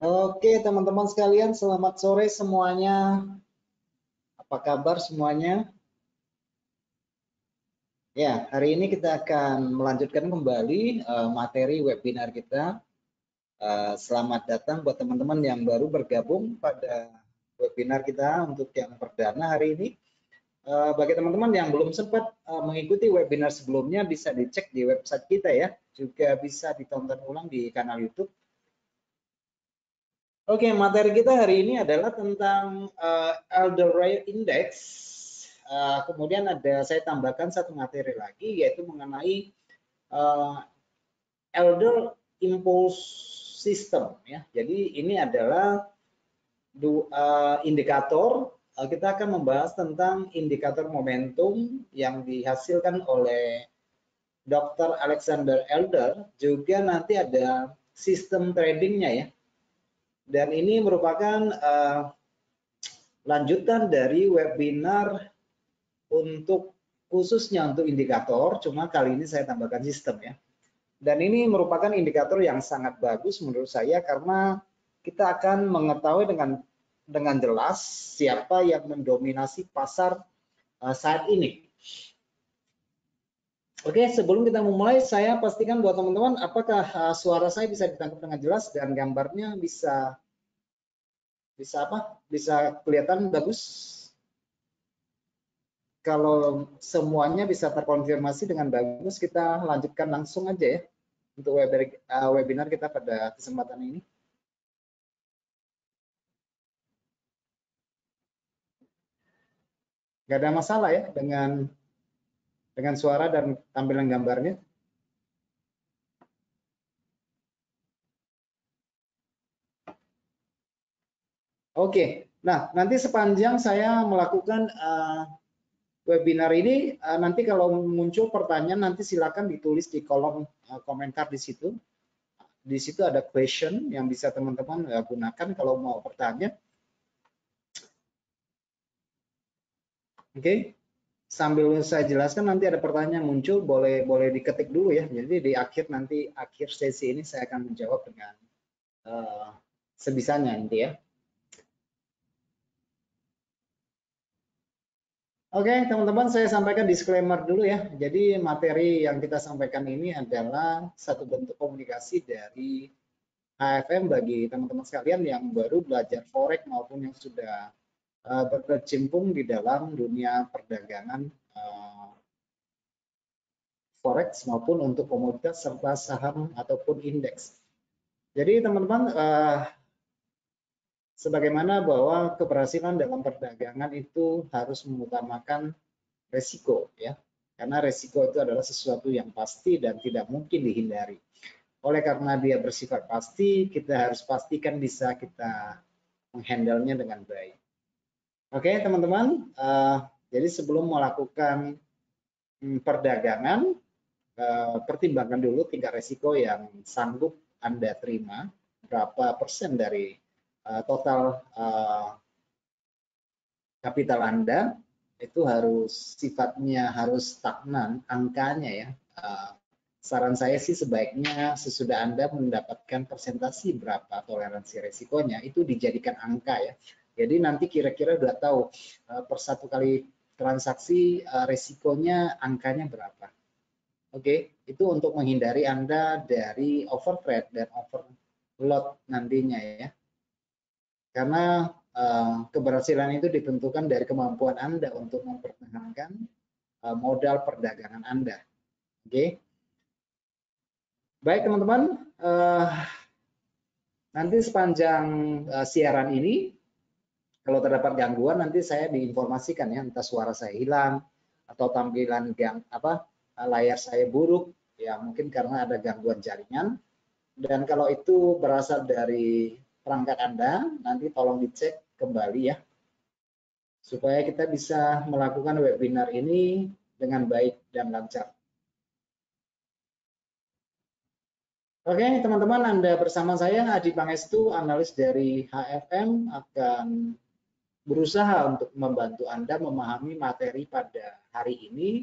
Oke, teman-teman sekalian, selamat sore semuanya. Apa kabar semuanya? Ya, hari ini kita akan melanjutkan kembali materi webinar kita. Selamat datang buat teman-teman yang baru bergabung pada webinar kita untuk yang perdana hari ini. Bagi teman-teman yang belum sempat mengikuti webinar sebelumnya, bisa dicek di website kita ya. Juga bisa ditonton ulang di kanal YouTube. Oke, materi kita hari ini adalah tentang Elder Rate Index. Kemudian saya tambahkan satu materi lagi, yaitu mengenai Elder Impulse System. Ya. Jadi ini adalah indikator. Kita akan membahas tentang indikator momentum yang dihasilkan oleh Dr. Alexander Elder. Juga nanti ada sistem tradingnya ya. Dan ini merupakan lanjutan dari webinar untuk khususnya untuk indikator, cuma kali ini saya tambahkan sistem ya. Dan ini merupakan indikator yang sangat bagus menurut saya karena kita akan mengetahui dengan jelas siapa yang mendominasi pasar saat ini. Oke, sebelum kita memulai, saya pastikan buat teman-teman apakah suara saya bisa ditangkap dengan jelas dan gambarnya bisa apa? Bisa kelihatan bagus? Kalau semuanya bisa terkonfirmasi dengan bagus, kita lanjutkan langsung aja ya untuk webinar kita pada kesempatan ini. Nggak ada masalah ya dengan suara dan tampilan gambarnya. Oke, nah nanti sepanjang saya melakukan webinar ini, nanti kalau muncul pertanyaan nanti silakan ditulis di kolom komentar di situ. Di situ ada question yang bisa teman-teman gunakan kalau mau bertanya. Oke, sambil saya jelaskan nanti ada pertanyaan muncul, boleh diketik dulu ya. Jadi di akhir sesi ini saya akan menjawab dengan sebisanya nanti ya. Oke, teman-teman, saya sampaikan disclaimer dulu ya. Jadi materi yang kita sampaikan ini adalah satu bentuk komunikasi dari HFM bagi teman-teman sekalian yang baru belajar forex maupun yang sudah berkecimpung di dalam dunia perdagangan forex maupun untuk komoditas serta saham ataupun indeks. Jadi teman-teman, sebagaimana bahwa keberhasilan dalam perdagangan itu harus mengutamakan resiko ya, karena resiko itu adalah sesuatu yang pasti dan tidak mungkin dihindari. Oleh karena dia bersifat pasti, kita harus pastikan bisa kita menghandle-nya dengan baik. Oke teman-teman, jadi sebelum melakukan perdagangan, pertimbangkan dulu tingkat resiko yang sanggup Anda terima, berapa persen dari total kapital Anda, itu sifatnya harus stagnan angkanya ya. Saran saya sih sebaiknya sesudah Anda mendapatkan presentasi berapa toleransi resikonya, itu dijadikan angka ya. Jadi nanti kira-kira udah tahu per satu kali transaksi resikonya angkanya berapa. Oke, itu untuk menghindari Anda dari overtrade dan overload nantinya ya. Karena keberhasilan itu ditentukan dari kemampuan Anda untuk mempertahankan modal perdagangan Anda. Oke. Baik teman-teman, nanti sepanjang siaran ini, kalau terdapat gangguan nanti saya diinformasikan ya, entah suara saya hilang atau tampilan layar saya buruk, ya mungkin karena ada gangguan jaringan. Dan kalau itu berasal dari perangkat Anda, nanti tolong dicek kembali ya, supaya kita bisa melakukan webinar ini dengan baik dan lancar. Oke, teman-teman, Anda bersama saya Adi Pangestu, analis dari HFM, akan berusaha untuk membantu Anda memahami materi pada hari ini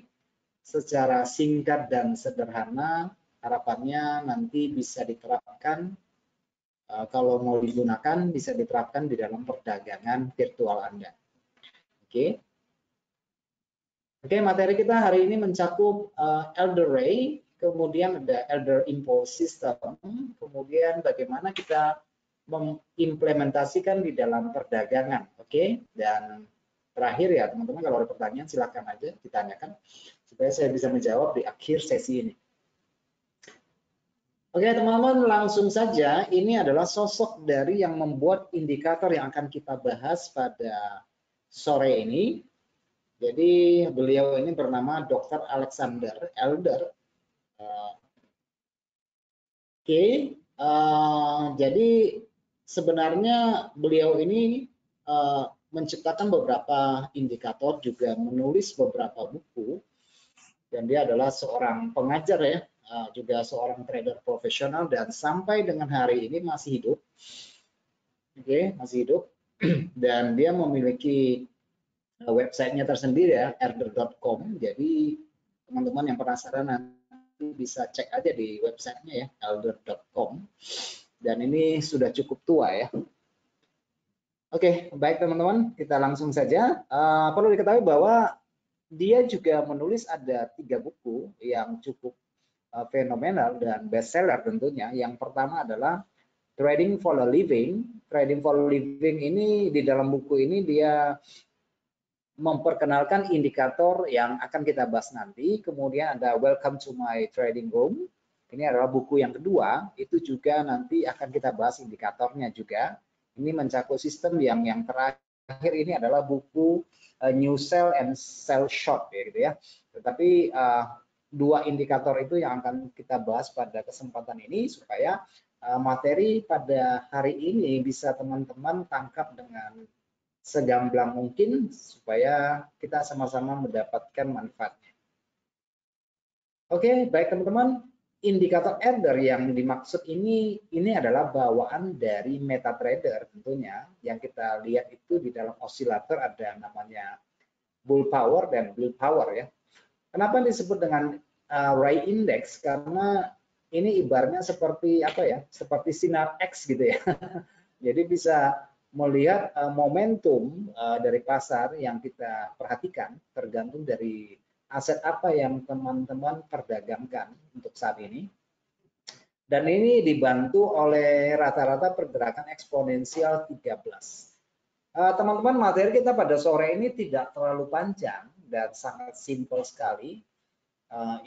secara singkat dan sederhana. Harapannya nanti bisa diterapkan kalau mau digunakan bisa diterapkan di dalam perdagangan virtual Anda. Oke. Oke, materi kita hari ini mencakup Elder Ray, kemudian ada Elder Impulse System, kemudian bagaimana kita mengimplementasikan di dalam perdagangan. Oke, dan terakhir ya teman-teman, kalau ada pertanyaan silakan aja ditanyakan supaya saya bisa menjawab di akhir sesi ini. Oke teman-teman, langsung saja, ini adalah sosok dari yang membuat indikator yang akan kita bahas pada sore ini. Jadi beliau ini bernama Dr. Alexander Elder. Jadi sebenarnya beliau ini menciptakan beberapa indikator, juga menulis beberapa buku, dan dia adalah seorang pengajar ya, juga seorang trader profesional, dan sampai dengan hari ini masih hidup. Oke, masih hidup. Dan dia memiliki websitenya tersendiri ya, elder.com. Jadi teman-teman yang penasaran nanti bisa cek aja di websitenya ya, elder.com. Dan ini sudah cukup tua ya. Oke, baik teman-teman, kita langsung saja. Perlu diketahui bahwa dia juga menulis ada 3 buku yang cukup fenomenal dan bestseller tentunya. Yang pertama adalah Trading for a Living. Trading for a Living ini, di dalam buku ini dia memperkenalkan indikator yang akan kita bahas nanti. Kemudian ada Welcome to My Trading Room. Ini adalah buku yang kedua, itu juga nanti akan kita bahas indikatornya juga. Ini mencakup sistem yang terakhir ini adalah buku New Sell and Sell Short ya gitu ya. Tetapi 2 indikator itu yang akan kita bahas pada kesempatan ini supaya materi pada hari ini bisa teman-teman tangkap dengan segamblang mungkin supaya kita sama-sama mendapatkan manfaatnya. Oke, baik teman-teman. Indikator Elder yang dimaksud ini adalah bawaan dari MetaTrader tentunya. Yang kita lihat itu di dalam osilator ada namanya Bull Power dan Bear Power ya. Kenapa disebut dengan Ray Index? Karena ini ibaratnya seperti apa ya? Seperti sinar X gitu ya. Jadi bisa melihat momentum dari pasar yang kita perhatikan tergantung dari aset apa yang teman-teman perdagangkan untuk saat ini. Dan ini dibantu oleh rata-rata pergerakan eksponensial 13. Teman-teman, materi kita pada sore ini tidak terlalu panjang dan sangat simpel sekali.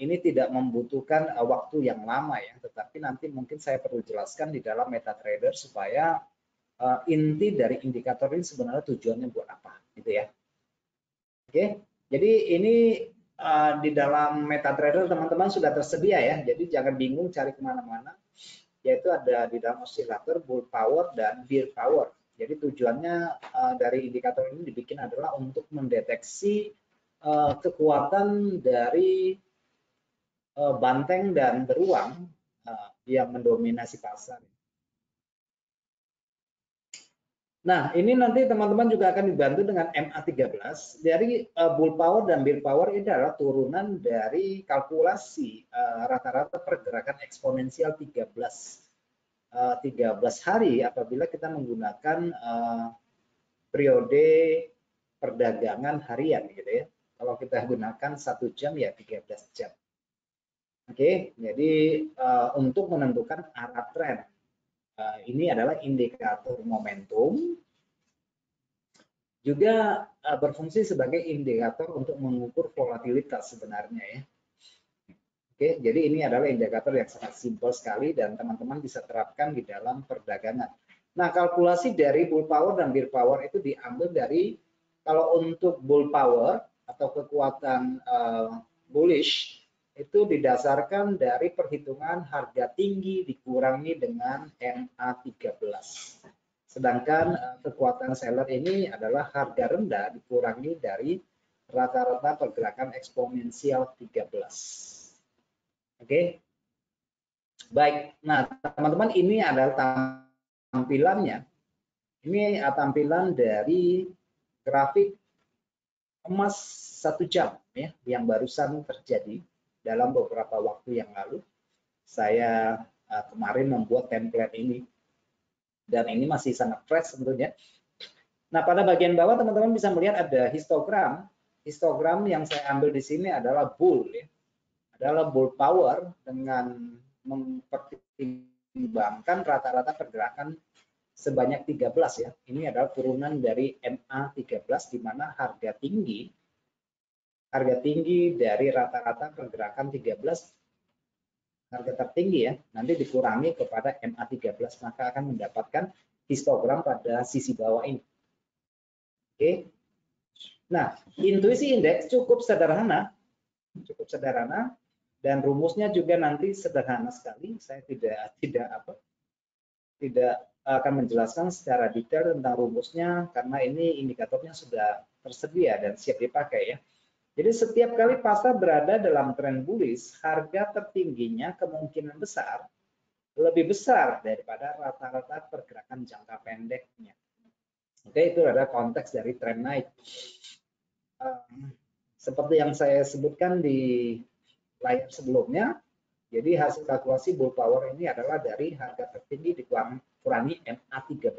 Ini tidak membutuhkan waktu yang lama ya, tetapi nanti mungkin saya perlu jelaskan di dalam MetaTrader supaya inti dari indikator ini sebenarnya tujuannya buat apa gitu ya. Oke, jadi ini di dalam MetaTrader teman-teman sudah tersedia ya, jadi jangan bingung cari kemana-mana, yaitu ada di dalam osilator Bull Power dan Bear Power. Jadi tujuannya dari indikator ini dibikin adalah untuk mendeteksi kekuatan dari banteng dan beruang yang mendominasi pasar. Nah, ini nanti teman-teman juga akan dibantu dengan MA13. Dari Bull Power dan Bear Power ini adalah turunan dari kalkulasi rata-rata pergerakan eksponensial 13 hari apabila kita menggunakan periode perdagangan harian gitu ya. Kalau kita gunakan 1 jam ya 13 jam. Oke, jadi untuk menentukan arah tren. Ini adalah indikator momentum, juga berfungsi sebagai indikator untuk mengukur volatilitas sebenarnya ya. Oke, jadi ini adalah indikator yang sangat simpel sekali dan teman-teman bisa terapkan di dalam perdagangan. Nah, kalkulasi dari Bull Power dan Bear Power itu diambil dari, kalau untuk Bull Power atau kekuatan bullish, itu didasarkan dari perhitungan harga tinggi dikurangi dengan MA13. Sedangkan kekuatan seller ini adalah harga rendah dikurangi dari rata-rata pergerakan eksponensial 13. Oke. Baik. Nah, teman-teman, ini adalah tampilannya. Ini tampilan dari grafik emas 1 jam ya yang barusan terjadi dalam beberapa waktu yang lalu. Saya kemarin membuat template ini dan ini masih sangat fresh tentunya. Nah, pada bagian bawah teman-teman bisa melihat ada histogram. Histogram yang saya ambil di sini adalah bull, ya. Adalah bull power dengan mempertimbangkan rata-rata pergerakan sebanyak 13 ya. Ini adalah turunan dari MA13 di mana harga tinggi dari rata-rata pergerakan 13, harga tertinggi ya, nanti dikurangi kepada MA13 maka akan mendapatkan histogram pada sisi bawah ini. Oke. Nah, intuisi indeks cukup sederhana dan rumusnya juga nanti sederhana sekali. Saya tidak akan menjelaskan secara detail tentang rumusnya karena ini indikatornya sudah tersedia dan siap dipakai ya. Jadi setiap kali pasar berada dalam tren bullish, harga tertingginya kemungkinan besar lebih besar daripada rata-rata pergerakan jangka pendeknya. Oke, itu adalah konteks dari tren naik. Seperti yang saya sebutkan di layar sebelumnya, jadi hasil kalkulasi bull power ini adalah dari harga tertinggi dikurangi MA13.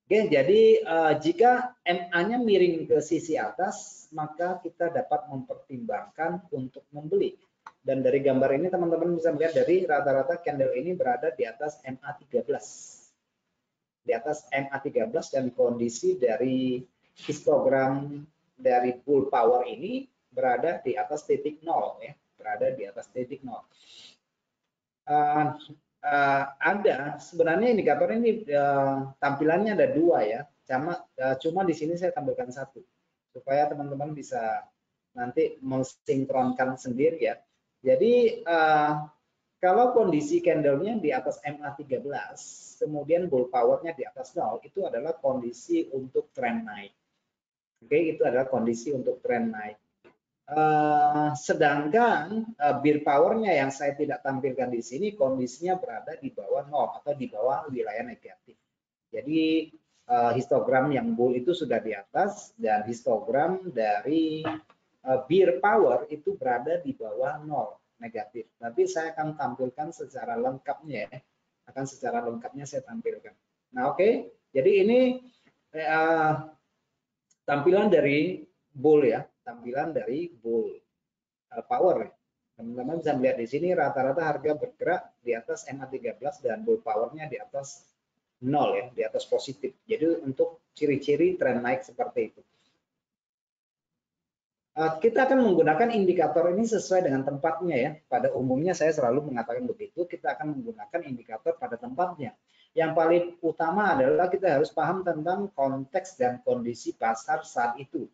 Oke, jadi jika MA-nya miring ke sisi atas, maka kita dapat mempertimbangkan untuk membeli. Dan dari gambar ini teman-teman bisa melihat dari rata-rata candle ini berada di atas MA13. Di atas MA13 dan kondisi dari histogram dari bull power ini berada di atas titik 0 ya, berada di atas titik 0. Ada sebenarnya indikator ini tampilannya ada dua ya, cuma di sini saya tampilkan satu supaya teman-teman bisa nanti mensinkronkan sendiri ya. Jadi kalau kondisi candlenya di atas MA13, kemudian bull powernya di atas 0, itu adalah kondisi untuk tren naik. Oke, itu adalah kondisi untuk tren naik. Sedangkan bear powernya yang saya tidak tampilkan di sini kondisinya berada di bawah 0 atau di bawah wilayah negatif. Jadi histogram yang bull itu sudah di atas dan histogram dari bear power itu berada di bawah 0 negatif. Nanti saya akan tampilkan secara lengkapnya ya. Secara lengkapnya saya tampilkan. Nah, oke. Jadi ini tampilan dari bull ya. Tampilan dari bull power. Teman-teman bisa melihat di sini rata-rata harga bergerak di atas MA13 dan bull powernya di atas 0 ya, di atas positif. Jadi untuk ciri-ciri tren naik seperti itu. Kita akan menggunakan indikator ini sesuai dengan tempatnya ya. Pada umumnya saya selalu mengatakan begitu, kita akan menggunakan indikator pada tempatnya. Yang paling utama adalah kita harus paham tentang konteks dan kondisi pasar saat itu.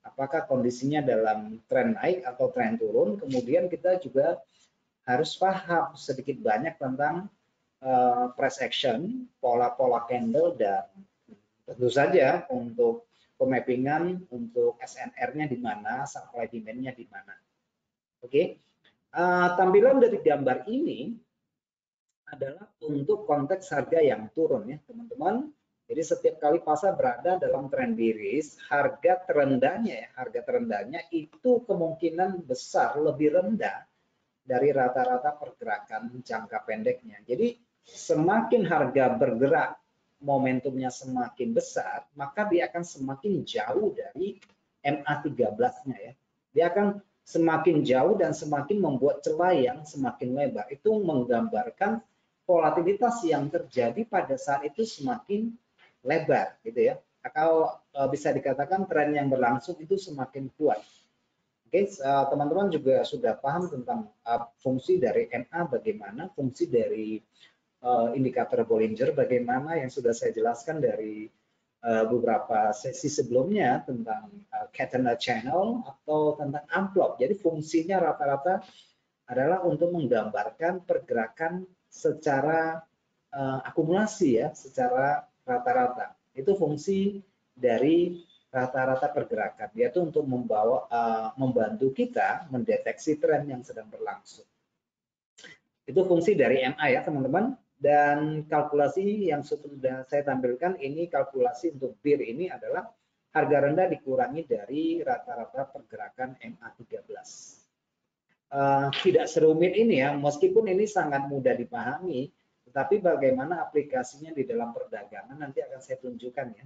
Apakah kondisinya dalam tren naik atau tren turun, kemudian kita juga harus paham sedikit banyak tentang price action, pola-pola candle, dan tentu saja untuk pemappingan untuk SNR-nya di mana, supply demand-nya di mana. Oke, tampilan dari gambar ini adalah untuk konteks harga yang turun ya teman-teman. Jadi setiap kali pasar berada dalam tren bearish, harga terendahnya itu kemungkinan besar lebih rendah dari rata-rata pergerakan jangka pendeknya. Jadi semakin harga bergerak, momentumnya semakin besar, maka dia akan semakin jauh dari MA13-nya ya. Dia akan semakin jauh dan semakin membuat celah yang semakin lebar. Itu menggambarkan volatilitas yang terjadi pada saat itu semakin lebar gitu ya. Atau bisa dikatakan tren yang berlangsung itu semakin kuat. Oke, teman-teman juga sudah paham tentang fungsi dari MA bagaimana, fungsi dari indikator Bollinger bagaimana yang sudah saya jelaskan dari beberapa sesi sebelumnya tentang catenary channel atau tentang amplop. Jadi fungsinya rata-rata adalah untuk menggambarkan pergerakan secara akumulasi ya, secara rata-rata. Itu fungsi dari rata-rata pergerakan, yaitu untuk membantu kita mendeteksi tren yang sedang berlangsung. Itu fungsi dari MA ya teman-teman. Dan kalkulasi yang sudah saya tampilkan ini kalkulasi untuk BIR ini adalah harga rendah dikurangi dari rata-rata pergerakan MA13. Tidak serumit ini ya, meskipun ini sangat mudah dipahami, Tapi bagaimana aplikasinya di dalam perdagangan nanti akan saya tunjukkan ya.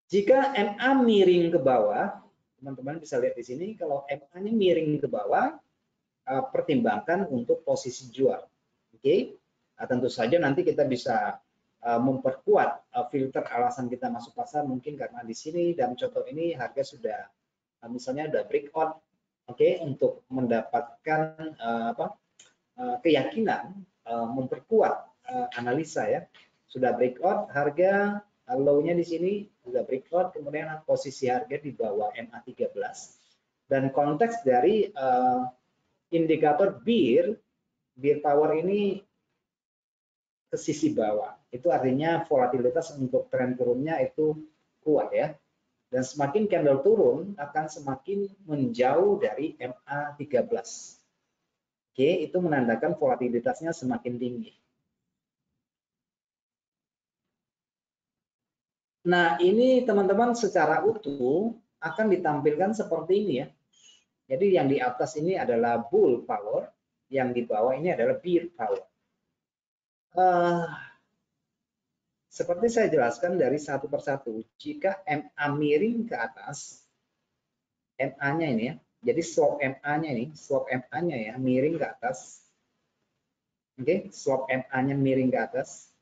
Jika MA miring ke bawah, teman-teman bisa lihat di sini, kalau MA-nya miring ke bawah, pertimbangkan untuk posisi jual. Oke, nah, tentu saja nanti kita bisa memperkuat filter alasan kita masuk pasar, mungkin karena di sini dalam contoh ini harga sudah misalnya udah breakout, oke, untuk mendapatkan keyakinan memperkuat analisa ya, sudah breakout harga low-nya di sini sudah breakout, kemudian posisi harga di bawah MA13 dan konteks dari indikator bear power ini ke sisi bawah, itu artinya volatilitas untuk tren turunnya itu kuat ya, dan semakin candle turun akan semakin menjauh dari MA13. Oke, itu menandakan volatilitasnya semakin tinggi. Nah, ini teman-teman secara utuh akan ditampilkan seperti ini ya. Jadi yang di atas ini adalah bull power, yang di bawah ini adalah bear power. Seperti saya jelaskan dari satu persatu, jika MA miring ke atas, MA-nya ini ya, jadi slope MA-nya ini, slope MA-nya ya, miring ke atas. Oke, slope MA-nya miring ke atas.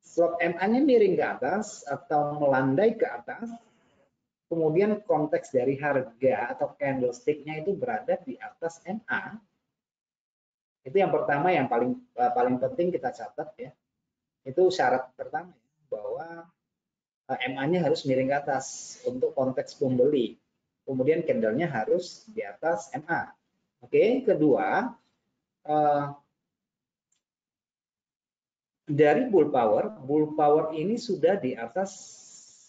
Slope MA-nya miring ke atas atau melandai ke atas, kemudian konteks dari harga atau candlestick-nya itu berada di atas MA. Itu yang pertama, yang paling penting kita catat ya. Itu syarat pertama bahwa MA-nya harus miring ke atas untuk konteks pembeli. Kemudian candle-nya harus di atas MA. Oke, kedua, dari bull power ini sudah di atas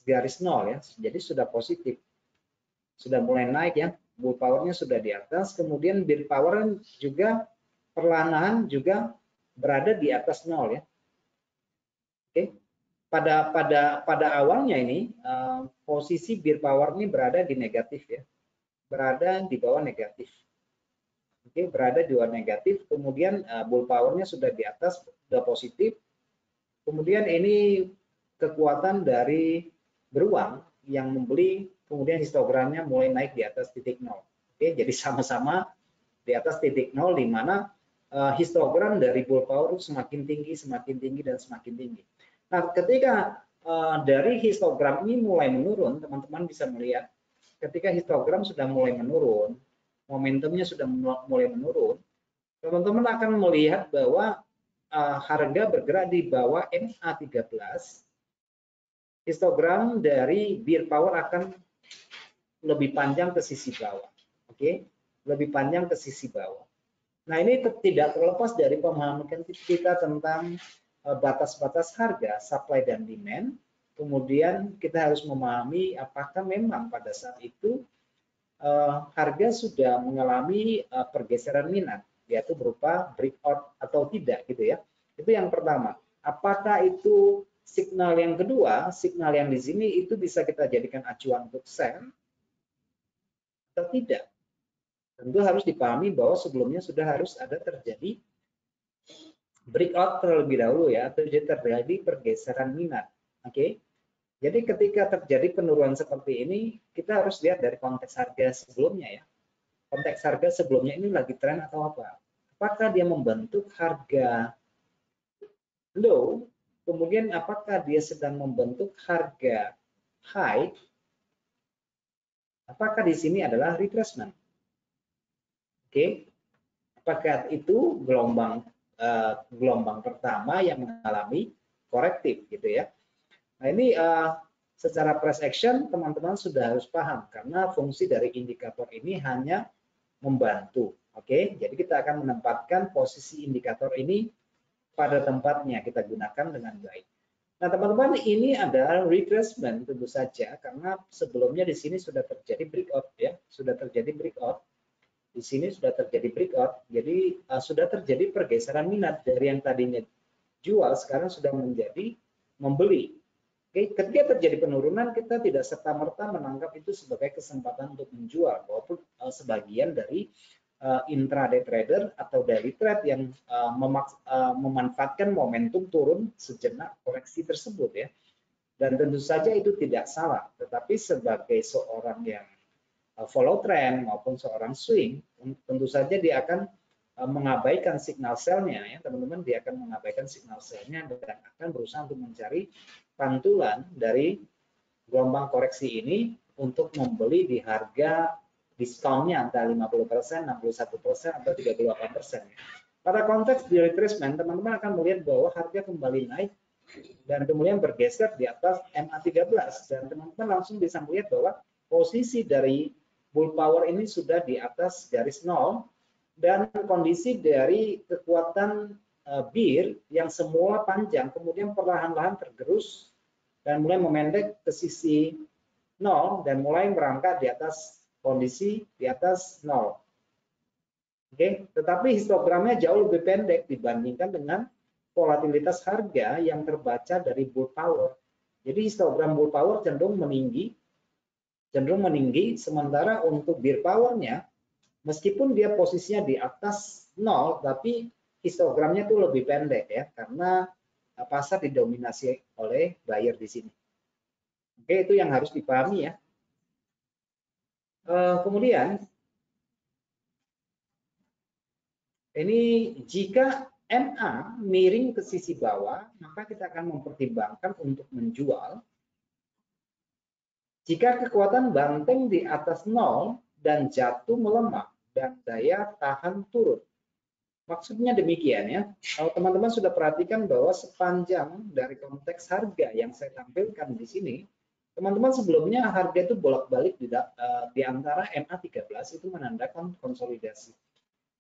garis nol ya, jadi sudah positif, sudah mulai naik ya, bull powernya sudah di atas, kemudian bear power juga perlahan juga berada di atas nol ya. Oke, pada awalnya ini posisi bear power ini berada di negatif ya, berada di bawah negatif. Oke, berada di bawah negatif, kemudian bull powernya sudah di atas, sudah positif. Kemudian ini kekuatan dari beruang yang membeli, kemudian histogramnya mulai naik di atas titik nol. Oke, jadi sama-sama di atas titik nol, di mana histogram dari bull power semakin tinggi, dan semakin tinggi. Nah, ketika dari histogram ini mulai menurun, teman-teman bisa melihat ketika histogram sudah mulai menurun, momentumnya sudah mulai menurun, teman-teman akan melihat bahwa harga bergerak di bawah MA13, histogram dari bear power akan lebih panjang ke sisi bawah. Oke, lebih panjang ke sisi bawah. Nah, ini tidak terlepas dari pemahaman kita tentang batas-batas harga, supply dan demand. Kemudian kita harus memahami apakah memang pada saat itu harga sudah mengalami pergeseran minat, yaitu berupa breakout atau tidak gitu ya. Itu yang pertama. Apakah itu signal yang kedua, signal yang di sini itu bisa kita jadikan acuan untuk sell atau tidak? Tentu harus dipahami bahwa sebelumnya sudah harus ada terjadi breakout terlebih dahulu ya, atau terjadi pergeseran minat. Oke. Jadi ketika terjadi penurunan seperti ini, kita harus lihat dari konteks harga sebelumnya ya. Konteks harga sebelumnya ini lagi tren atau apa? Apakah dia membentuk harga low, kemudian apakah dia sedang membentuk harga high? Apakah di sini adalah retracement? Oke. Apakah itu gelombang pertama yang mengalami korektif gitu ya? Nah, ini secara price action teman-teman sudah harus paham, karena fungsi dari indikator ini hanya membantu. Oke, jadi kita akan menempatkan posisi indikator ini pada tempatnya, kita gunakan dengan baik. Nah, teman-teman, ini adalah retracement tentu saja, karena sebelumnya di sini sudah terjadi breakout ya, sudah terjadi breakout. Di sini sudah terjadi breakout, jadi sudah terjadi pergeseran minat dari yang tadinya jual sekarang sudah menjadi membeli. Oke, ketika terjadi penurunan, kita tidak serta-merta menanggap itu sebagai kesempatan untuk menjual, walaupun sebagian dari intraday trader atau daily trade yang memanfaatkan momentum turun sejenak koreksi tersebut ya. Dan tentu saja itu tidak salah, tetapi sebagai seorang yang follow trend maupun seorang swing, tentu saja dia akan mengabaikan signal sell-nya ya teman-teman, dia akan mengabaikan signal sell-nya dan akan berusaha untuk mencari pantulan dari gelombang koreksi ini untuk membeli di harga diskonnya antara 50%, 61%, atau 38%. Pada konteks di retracement, teman-teman akan melihat bahwa harga kembali naik dan kemudian bergeser di atas MA13 dan teman-teman langsung bisa melihat bahwa posisi dari bull power ini sudah di atas garis nol dan kondisi dari kekuatan bear yang semula panjang kemudian perlahan-lahan tergerus dan mulai memendek ke sisi nol dan mulai merangkak di atas kondisi di atas nol. Oke, tetapi histogramnya jauh lebih pendek dibandingkan dengan volatilitas harga yang terbaca dari bull power. Jadi histogram bull power cenderung meninggi, sementara untuk bear powernya meskipun dia posisinya di atas nol, tapi histogramnya itu lebih pendek ya, karena pasar didominasi oleh buyer di sini. Oke, itu yang harus dipahami ya. Kemudian ini jika MA miring ke sisi bawah, maka kita akan mempertimbangkan untuk menjual. Jika kekuatan banteng di atas nol dan jatuh melemah dan daya tahan turun. Maksudnya demikian ya. Kalau teman-teman sudah perhatikan bahwa sepanjang dari konteks harga yang saya tampilkan di sini, teman-teman sebelumnya harga itu bolak-balik di antara MA13 itu menandakan konsolidasi.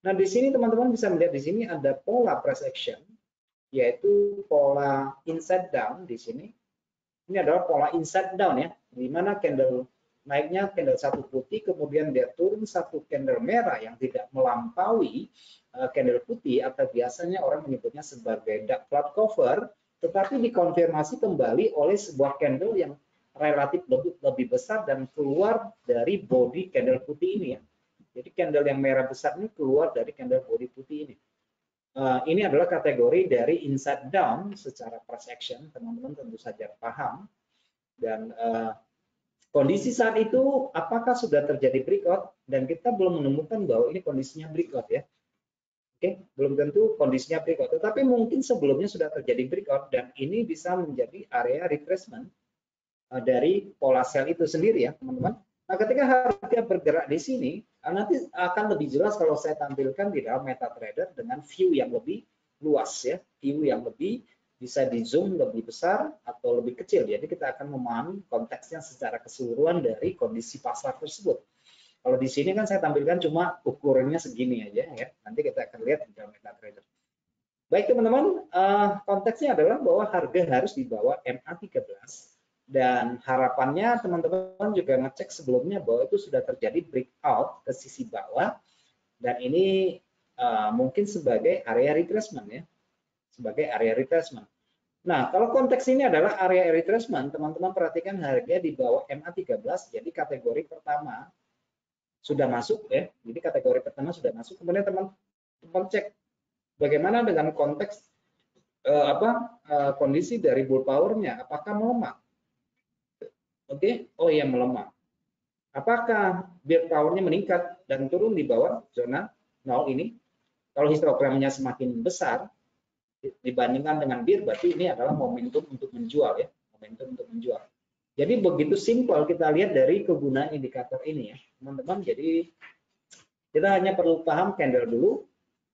Nah, di sini teman-teman bisa melihat di sini ada pola price action, yaitu pola inside down di sini. Ini adalah pola inside down ya, di mana candle naiknya candle satu putih, kemudian dia turun satu candle merah yang tidak melampaui candle putih atau biasanya orang menyebutnya sebagai dark cloud cover, tetapi dikonfirmasi kembali oleh sebuah candle yang relatif lebih besar dan keluar dari body candle putih ini ya. Jadi candle yang merah besar ini keluar dari candle body putih ini. Ini adalah kategori dari inside down secara price action, teman-teman tentu saja paham. Dan kondisi saat itu apakah sudah terjadi breakout, dan kita belum menemukan bahwa ini kondisinya breakout ya. Oke, belum tentu kondisinya breakout, tetapi mungkin sebelumnya sudah terjadi breakout dan ini bisa menjadi area retracement dari pola sell itu sendiri ya, teman-teman. Nah, ketika harga bergerak di sini, nanti akan lebih jelas kalau saya tampilkan di dalam MetaTrader dengan view yang lebih luas ya, view yang lebih bisa di zoom lebih besar atau lebih kecil. Jadi kita akan memahami konteksnya secara keseluruhan dari kondisi pasar tersebut. Kalau di sini kan saya tampilkan cuma ukurannya segini aja ya. Nanti kita akan lihat di dalam MetaTrader. Baik teman-teman, konteksnya adalah bahwa harga harus di bawah MA13. Dan harapannya teman-teman juga ngecek sebelumnya bahwa itu sudah terjadi breakout ke sisi bawah dan ini mungkin sebagai area retracement ya, sebagai area retracement. Nah, kalau konteks ini adalah area retracement, teman-teman perhatikan harga di bawah MA13, jadi kategori pertama sudah masuk ya, jadi kategori pertama sudah masuk. Kemudian teman-teman cek bagaimana dengan konteks kondisi dari bull powernya, apakah melemah? Oke, oh iya melemah. Apakah bear powernya meningkat dan turun di bawah zona 0 ini? Kalau histogramnya semakin besar dibandingkan dengan bear, berarti ini adalah momentum untuk menjual ya, momentum untuk menjual. Jadi begitu simpel kita lihat dari kegunaan indikator ini ya, teman-teman. Jadi kita hanya perlu paham candle dulu,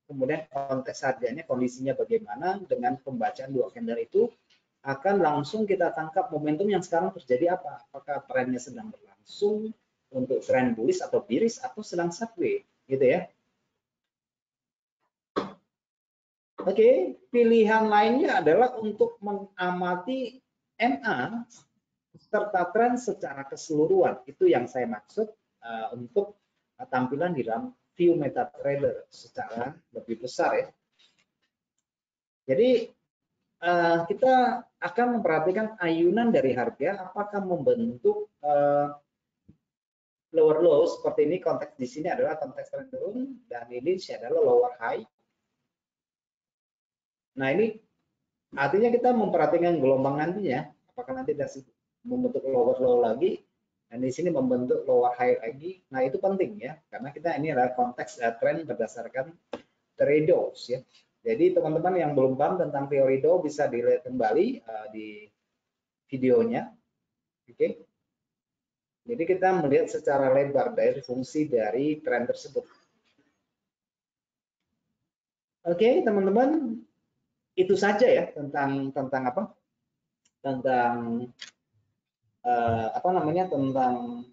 kemudian konteks harganya, kondisinya bagaimana, dengan pembacaan dua candle itu akan langsung kita tangkap momentum yang sekarang terjadi apa. Apakah trennya sedang berlangsung untuk tren bullish atau bearish atau sedang sideways gitu ya. Oke, pilihan lainnya adalah untuk mengamati MA serta tren secara keseluruhan. Itu yang saya maksud untuk tampilan di dalam view MetaTrader secara lebih besar ya. Jadi kita akan memperhatikan ayunan dari harga apakah membentuk lower low seperti ini, konteks di sini adalah konteks tren turun dan ini adalah lower high. Nah, ini artinya kita memperhatikan gelombang nantinya, apakah nanti membentuk lower low lagi dan di sini membentuk lower high lagi. Nah, itu penting ya, karena kita ini adalah konteks tren berdasarkan teori Dow ya. Jadi teman-teman yang belum paham tentang teori Dow bisa dilihat kembali di videonya. Oke. Jadi kita melihat secara lebar dari fungsi dari tren tersebut. Oke, teman-teman, itu saja ya tentang apa? Tentang tentang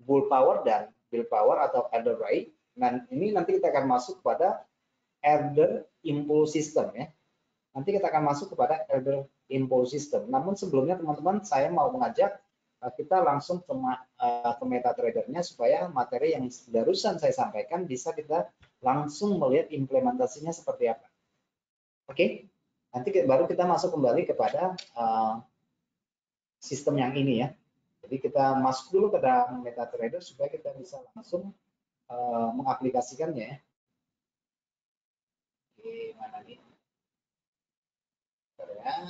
bull power dan bill power atau Elder Wright. Nah, ini nanti kita akan masuk pada Elder Impulse System ya. Nanti kita akan masuk kepada Elder Impulse System. Namun sebelumnya teman-teman, saya mau mengajak kita langsung ke MetaTrader-nya supaya materi yang barusan saya sampaikan bisa kita langsung melihat implementasinya seperti apa. Oke, nanti baru kita masuk kembali kepada sistem yang ini ya. Jadi kita masuk dulu ke dalam MetaTrader supaya kita bisa langsung mengaplikasikannya ya. Gimana nih? Bentar.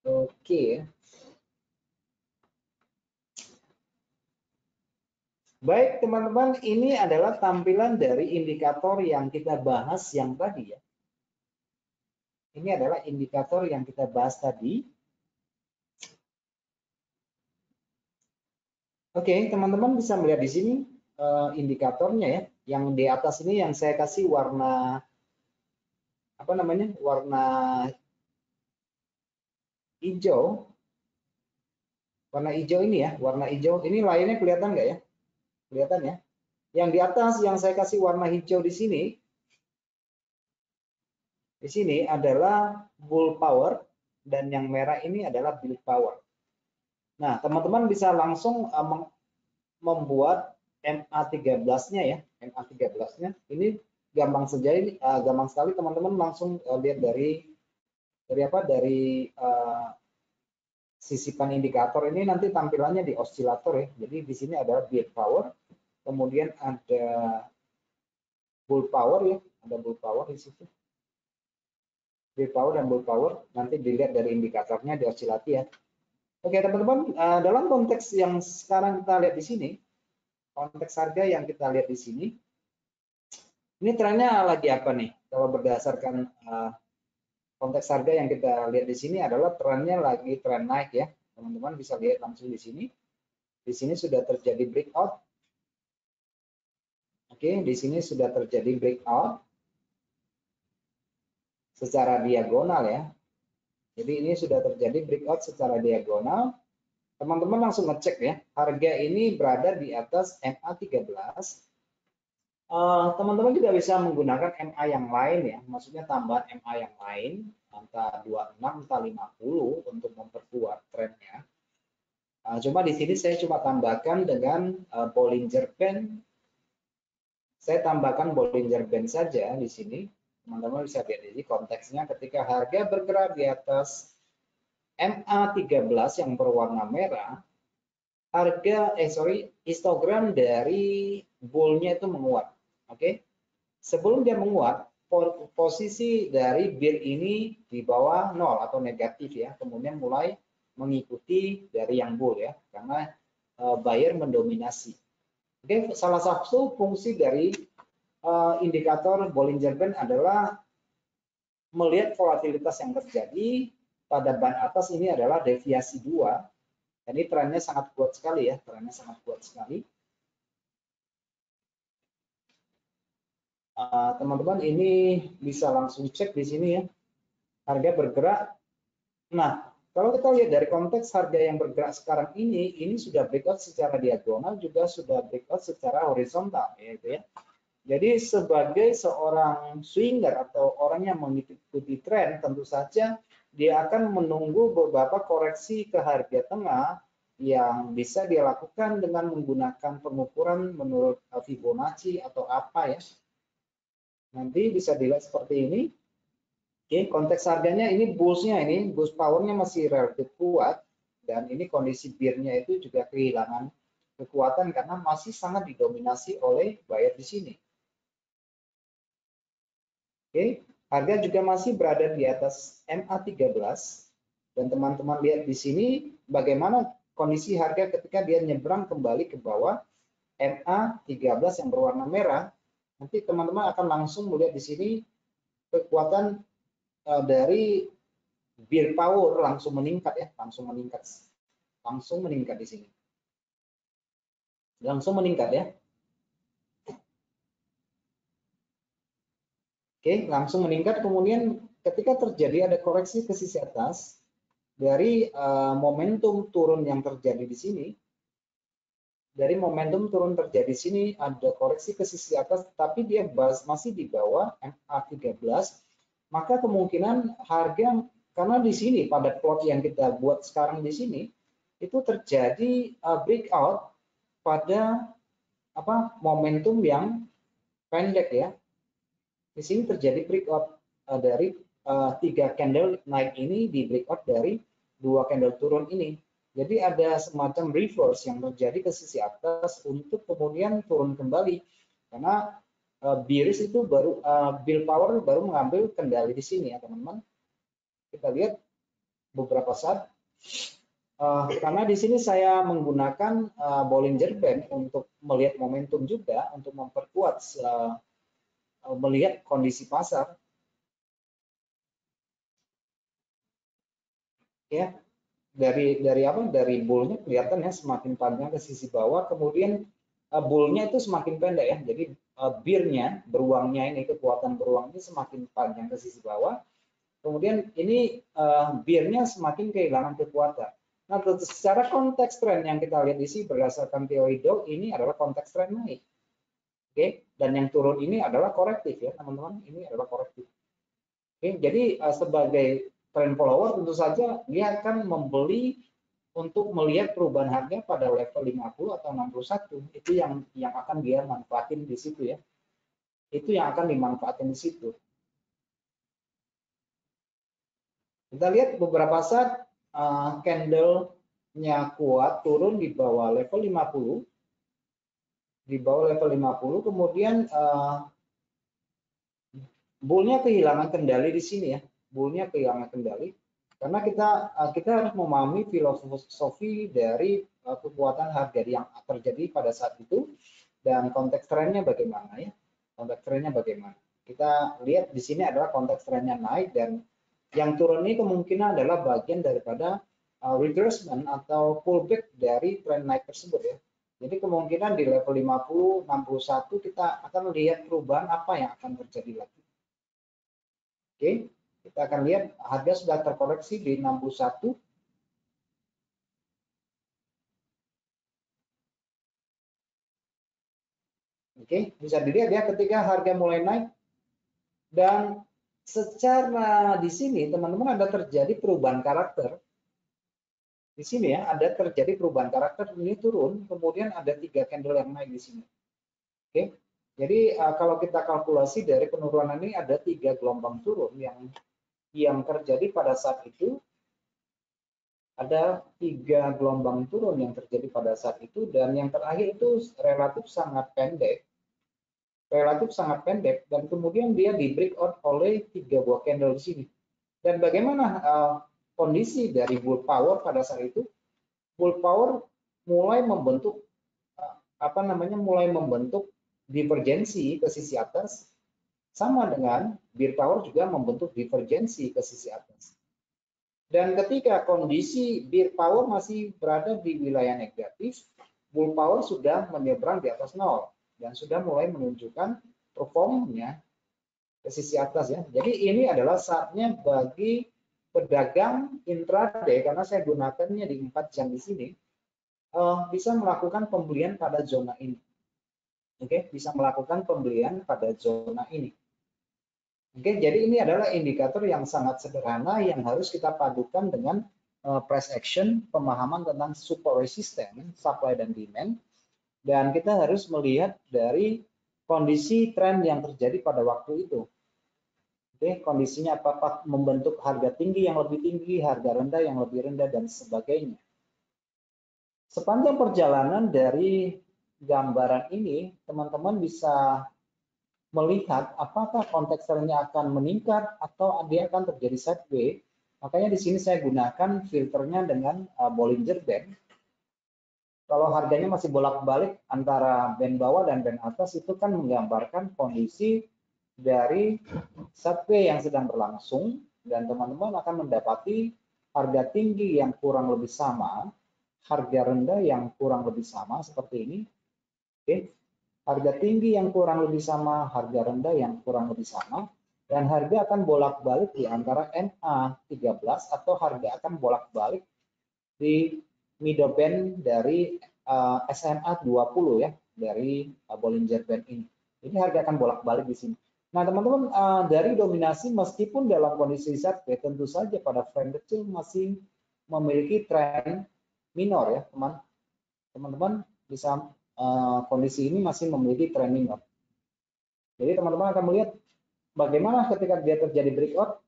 Oke. Baik teman-teman, ini adalah tampilan dari indikator yang kita bahas yang tadi ya. Ini adalah indikator yang kita bahas tadi. Oke, teman-teman bisa melihat di sini indikatornya ya. Yang di atas ini yang saya kasih warna warna hijau. Warna hijau ini ya, warna hijau. Ini lainnya kelihatan nggak ya? Kelihatan ya. Yang di atas yang saya kasih warna hijau di sini adalah bull power dan yang merah ini adalah bill power. Nah, teman-teman bisa langsung membuat MA13-nya ya, MA13-nya. Ini gampang saja, ini gampang sekali teman-teman langsung lihat dari sisipan indikator ini nanti tampilannya di osilator ya. Jadi di sini ada bill power, kemudian ada bull power ya, ada bull power di situ. Bill power dan bull power nanti dilihat dari indikatornya di osilasi ya. Oke teman-teman, dalam konteks yang sekarang kita lihat di sini, konteks harga yang kita lihat di sini, ini trennya lagi apa nih? Kalau berdasarkan konteks harga yang kita lihat di sini adalah trennya lagi tren naik ya. Teman-teman bisa lihat langsung di sini. Di sini sudah terjadi breakout. Oke, di sini sudah terjadi breakout secara diagonal ya. Jadi ini sudah terjadi breakout secara diagonal. Teman-teman langsung ngecek ya, harga ini berada di atas MA13. Teman-teman juga bisa menggunakan MA yang lain ya, maksudnya tambahan MA yang lain, entah 26, entah 50 untuk memperkuat trennya. Cuma di sini saya cuma tambahkan dengan Bollinger Band. Saya tambahkan Bollinger Band saja di sini. Teman-teman bisa lihat di konteksnya ketika harga bergerak di atas MA13 yang berwarna merah, histogram dari bullnya itu menguat. Oke. Sebelum dia menguat, posisi dari bill ini di bawah 0 atau negatif ya, kemudian mulai mengikuti dari yang bull ya, karena buyer mendominasi. Oke, salah satu fungsi dari indikator Bollinger Band adalah melihat volatilitas yang terjadi pada band atas ini adalah deviasi 2. Ini trennya sangat kuat sekali ya, trennya sangat kuat sekali. Teman-teman ini bisa langsung cek di sini ya, harga bergerak. Nah, kalau kita lihat dari konteks harga yang bergerak sekarang ini sudah breakout secara diagonal, juga sudah breakout secara horizontal, ya. Jadi sebagai seorang swinger atau orang yang mengikuti tren, tentu saja dia akan menunggu beberapa koreksi ke harga tengah yang bisa dia lakukan dengan menggunakan pengukuran menurut Fibonacci atau apa ya. Nanti bisa dilihat seperti ini. Oke, konteks harganya ini bulls-nya ini, bulls power-nya masih relatif kuat dan ini kondisi bear-nya itu juga kehilangan kekuatan karena masih sangat didominasi oleh buyer di sini. Oke, harga juga masih berada di atas MA13 dan teman-teman lihat di sini bagaimana kondisi harga ketika dia nyebrang kembali ke bawah MA13 yang berwarna merah. Nanti teman-teman akan langsung melihat di sini kekuatan dari bear power langsung meningkat ya, langsung meningkat di sini, langsung meningkat ya. Oke, langsung meningkat. Kemudian ketika terjadi ada koreksi ke sisi atas dari momentum turun yang terjadi di sini, dari momentum turun terjadi di sini ada koreksi ke sisi atas, tapi dia masih di bawah MA13, maka kemungkinan harga karena di sini pada plot yang kita buat sekarang di sini itu terjadi breakout pada momentum yang pendek ya. Di sini terjadi breakout dari 3 candle naik ini di breakout dari 2 candle turun ini. Jadi ada semacam reverse yang terjadi ke sisi atas untuk kemudian turun kembali karena bearish itu baru bull power baru mengambil kendali di sini ya teman-teman. Kita lihat beberapa saat karena di sini saya menggunakan Bollinger Band untuk melihat momentum juga untuk memperkuat melihat kondisi pasar ya dari bullnya kelihatan ya semakin panjang ke sisi bawah, kemudian bullnya itu semakin pendek ya, jadi bear-nya beruangnya ini kekuatan beruangnya semakin panjang ke sisi bawah, kemudian ini bear-nya semakin kehilangan kekuatan. Nah, secara konteks tren yang kita lihat di sini berdasarkan teori Dow ini adalah konteks tren naik. Oke, dan yang turun ini adalah korektif ya teman-teman, ini adalah korektif. Oke, jadi sebagai trend follower tentu saja dia akan membeli untuk melihat perubahan harga pada level 50 atau 61. Itu yang akan dia manfaatin di situ ya. Itu yang akan dimanfaatin di situ. Kita lihat beberapa saat candle-nya kuat turun di bawah level 50. Di bawah level 50 kemudian bullnya kehilangan kendali di sini ya, bullnya kehilangan kendali karena kita harus memahami filosofi dari kekuatan harga yang terjadi pada saat itu dan konteks trennya bagaimana ya, konteks trennya bagaimana. Kita lihat di sini adalah konteks trennya naik dan yang turun ini kemungkinan adalah bagian daripada retracement atau pullback dari tren naik tersebut ya. Jadi kemungkinan di level 50, 61 kita akan lihat perubahan apa yang akan terjadi lagi. Oke, kita akan lihat harga sudah terkoreksi di 61. Oke, bisa dilihat ya ketika harga mulai naik dan secara di sini teman-teman ada terjadi perubahan karakter. Di sini ya ada terjadi perubahan karakter, ini turun, kemudian ada 3 candle yang naik di sini. Oke, jadi kalau kita kalkulasi dari penurunan ini ada 3 gelombang turun yang terjadi pada saat itu. Ada 3 gelombang turun yang terjadi pada saat itu dan yang terakhir itu relatif sangat pendek, dan kemudian dia di breakout oleh 3 buah candle di sini. Dan bagaimana kondisi dari bull power pada saat itu? Bull power mulai membentuk mulai membentuk divergensi ke sisi atas, sama dengan bear power juga membentuk divergensi ke sisi atas. Dan ketika kondisi bear power masih berada di wilayah negatif, bull power sudah menyeberang di atas 0 dan sudah mulai menunjukkan performnya ke sisi atas ya. Jadi ini adalah saatnya bagi pedagang intraday, karena saya gunakannya di 4 jam di sini, bisa melakukan pembelian pada zona ini. Oke, bisa melakukan pembelian pada zona ini. Oke, jadi ini adalah indikator yang sangat sederhana yang harus kita padukan dengan price action, pemahaman tentang support resistance, supply dan demand, dan kita harus melihat dari kondisi tren yang terjadi pada waktu itu. Oke, kondisinya apakah membentuk harga tinggi yang lebih tinggi, harga rendah yang lebih rendah, dan sebagainya. Sepanjang perjalanan dari gambaran ini, teman-teman bisa melihat apakah konteks trennya akan meningkat atau dia akan terjadi sideways. Makanya di sini saya gunakan filternya dengan Bollinger Band. Kalau harganya masih bolak-balik antara band bawah dan band atas, itu kan menggambarkan kondisi dari sideways yang sedang berlangsung, dan teman-teman akan mendapati harga tinggi yang kurang lebih sama, harga rendah yang kurang lebih sama seperti ini. Oke. Harga tinggi yang kurang lebih sama, harga rendah yang kurang lebih sama, dan harga akan bolak-balik di antara MA 13 atau harga akan bolak-balik di middle band dari SMA 20 ya, dari Bollinger Band ini. Ini harga akan bolak-balik di sini. Nah, teman-teman, dari dominasi meskipun dalam kondisi sideways, tentu saja pada frame kecil masih memiliki tren minor ya, teman-teman bisa kondisi ini masih memiliki tren minor. Jadi teman-teman akan melihat bagaimana ketika dia terjadi breakout,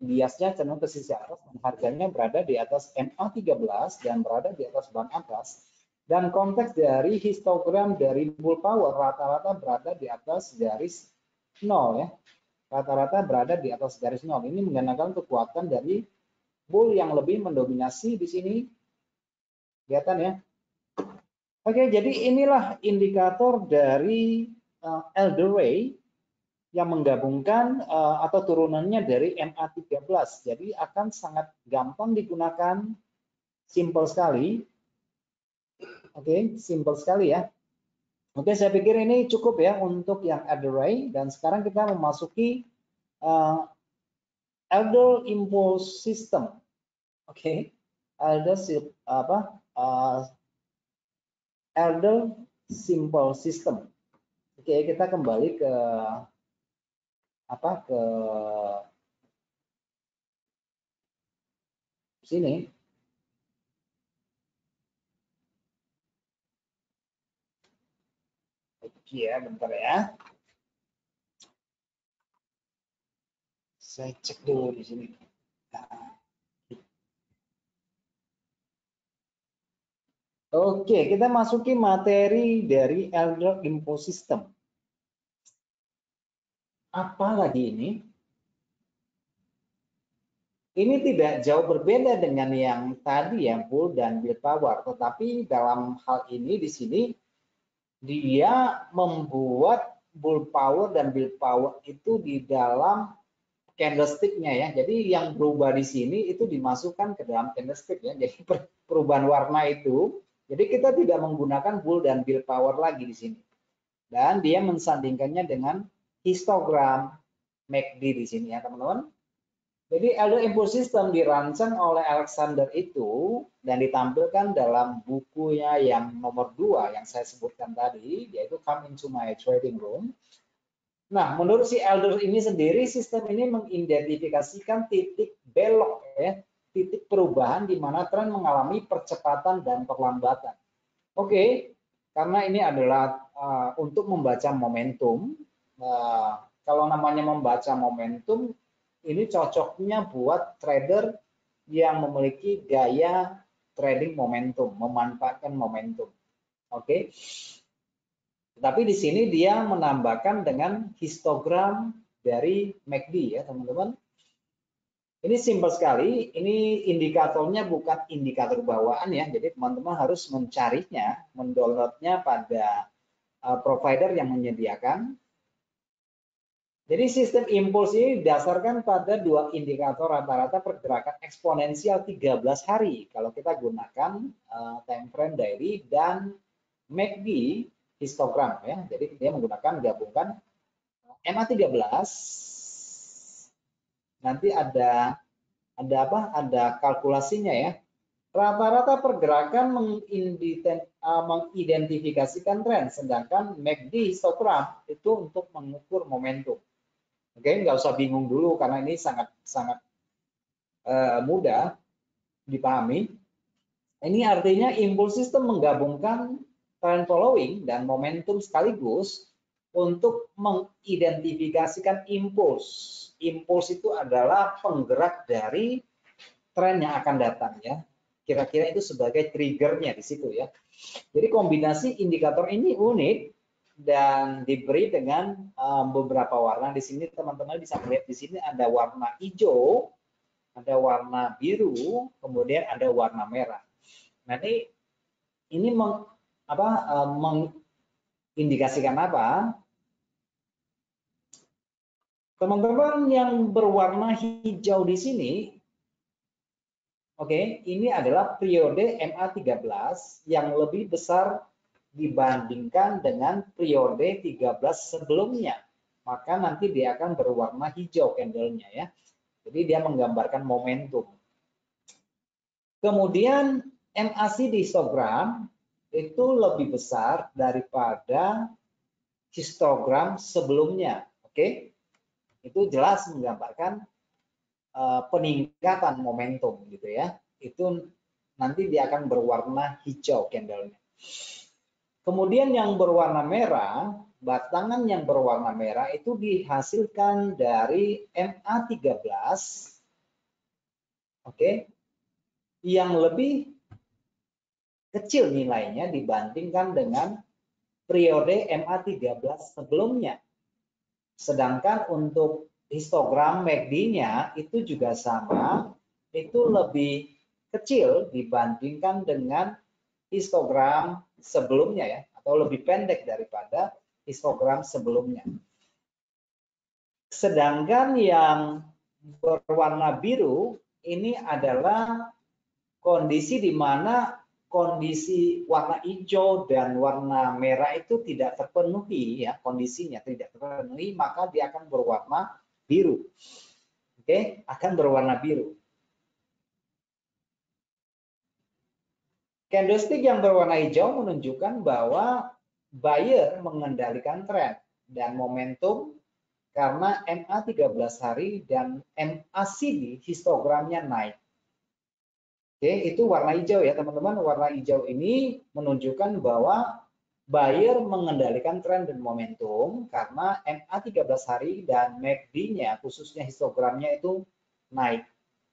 biasnya cenderung ke sisi atas dan harganya berada di atas MA 13 dan berada di atas band atas. Dan konteks dari histogram dari bull power rata-rata berada di atas garis 0 ya. Rata-rata berada di atas garis 0. Ini menggunakan kekuatan dari bull yang lebih mendominasi di sini. Kelihatan ya. Oke, jadi inilah indikator dari Elder Ray yang menggabungkan atau turunannya dari MA13. Jadi akan sangat gampang digunakan, simple sekali. Oke, simple sekali ya. Oke, saya pikir ini cukup ya untuk yang Elder Ray, dan sekarang kita memasuki Elder Impulse System. Oke, Elder Simple System. Oke, kita kembali ke sini. Oke ya, bentar ya. Saya cek dulu di sini. Oke, kita masuki materi dari Elder Impulse System. Apa lagi ini? Ini tidak jauh berbeda dengan yang tadi ya, bull dan bill power, tetapi dalam hal ini di sini dia membuat bull power dan bill power itu di dalam candlestick-nya ya. Jadi yang berubah di sini itu dimasukkan ke dalam candlestick ya. Jadi perubahan warna itu, jadi kita tidak menggunakan bull dan bill power lagi di sini. Dan dia mensandingkannya dengan histogram MACD di sini ya teman-teman. Jadi Elder Impulse System dirancang oleh Alexander itu dan ditampilkan dalam bukunya yang nomor 2 yang saya sebutkan tadi, yaitu Come Into My Trading Room. Nah, menurut si Elder ini sendiri, sistem ini mengidentifikasikan titik belok ya, titik perubahan di mana tren mengalami percepatan dan perlambatan. Oke, karena ini adalah untuk membaca momentum. Kalau namanya membaca momentum, ini cocoknya buat trader yang memiliki gaya trading momentum, memanfaatkan momentum. Oke. Tapi di sini dia menambahkan dengan histogram dari MACD ya teman-teman. Ini simpel sekali, ini indikatornya bukan indikator bawaan ya, jadi teman-teman harus mencarinya, mendownloadnya pada provider yang menyediakan. Jadi sistem impuls ini didasarkan pada dua indikator rata-rata pergerakan eksponensial 13 hari kalau kita gunakan time frame daily dan MACD histogram ya. Jadi dia menggunakan gabungan MA13. Nanti ada kalkulasinya ya. Rata-rata pergerakan mengidentifikasikan tren, sedangkan MACD histogram itu untuk mengukur momentum. Oke, nggak usah bingung dulu karena ini sangat mudah. dipahami. Ini artinya impuls system menggabungkan trend following dan momentum sekaligus untuk mengidentifikasikan impuls. Impuls itu adalah penggerak dari tren yang akan datang ya. Kira-kira itu sebagai triggernya di situ ya. Jadi kombinasi indikator ini unik dan diberi dengan beberapa warna. Di sini teman-teman bisa melihat di sini ada warna hijau, ada warna biru, kemudian ada warna merah. Nanti ini mengindikasikan apa? Teman-teman yang berwarna hijau di sini, oke, ini adalah periode MA13 yang lebih besar dibandingkan dengan periode 13 sebelumnya. Maka nanti dia akan berwarna hijau candlenya ya. Jadi dia menggambarkan momentum. Kemudian MACD histogram itu lebih besar daripada histogram sebelumnya. Oke, itu jelas menggambarkan peningkatan momentum gitu ya. Itu nanti dia akan berwarna hijau candlenya. Kemudian yang berwarna merah, batangan yang berwarna merah itu dihasilkan dari MA13, oke, yang lebih kecil nilainya dibandingkan dengan periode MA13 sebelumnya. Sedangkan untuk histogram MACD-nya itu juga sama, itu lebih kecil dibandingkan dengan histogram sebelumnya ya, atau lebih pendek daripada histogram sebelumnya. Sedangkan yang berwarna biru ini adalah kondisi di mana kondisi warna hijau dan warna merah itu tidak terpenuhi ya, kondisinya tidak terpenuhi, maka dia akan berwarna biru. Oke, akan berwarna biru. Candlestick yang berwarna hijau menunjukkan bahwa buyer mengendalikan tren dan momentum karena MA 13 hari dan MACD histogramnya naik. Oke, itu warna hijau ya teman-teman. Warna hijau ini menunjukkan bahwa buyer mengendalikan tren dan momentum karena MA 13 hari dan MACD-nya khususnya histogramnya itu naik.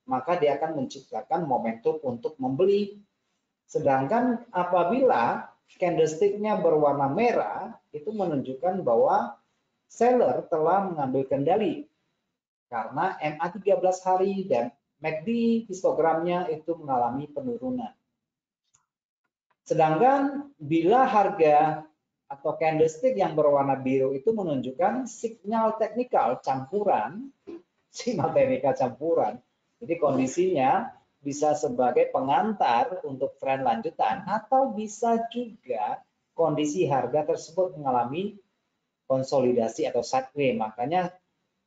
Maka dia akan menciptakan momentum untuk membeli. Sedangkan apabila candlestick-nya berwarna merah, itu menunjukkan bahwa seller telah mengambil kendali. Karena MA 13 hari dan MACD histogramnya itu mengalami penurunan. Sedangkan bila harga atau candlestick yang berwarna biru itu menunjukkan sinyal teknikal campuran, Jadi kondisinya bisa sebagai pengantar untuk tren lanjutan atau bisa juga kondisi harga tersebut mengalami konsolidasi atau sideways. Makanya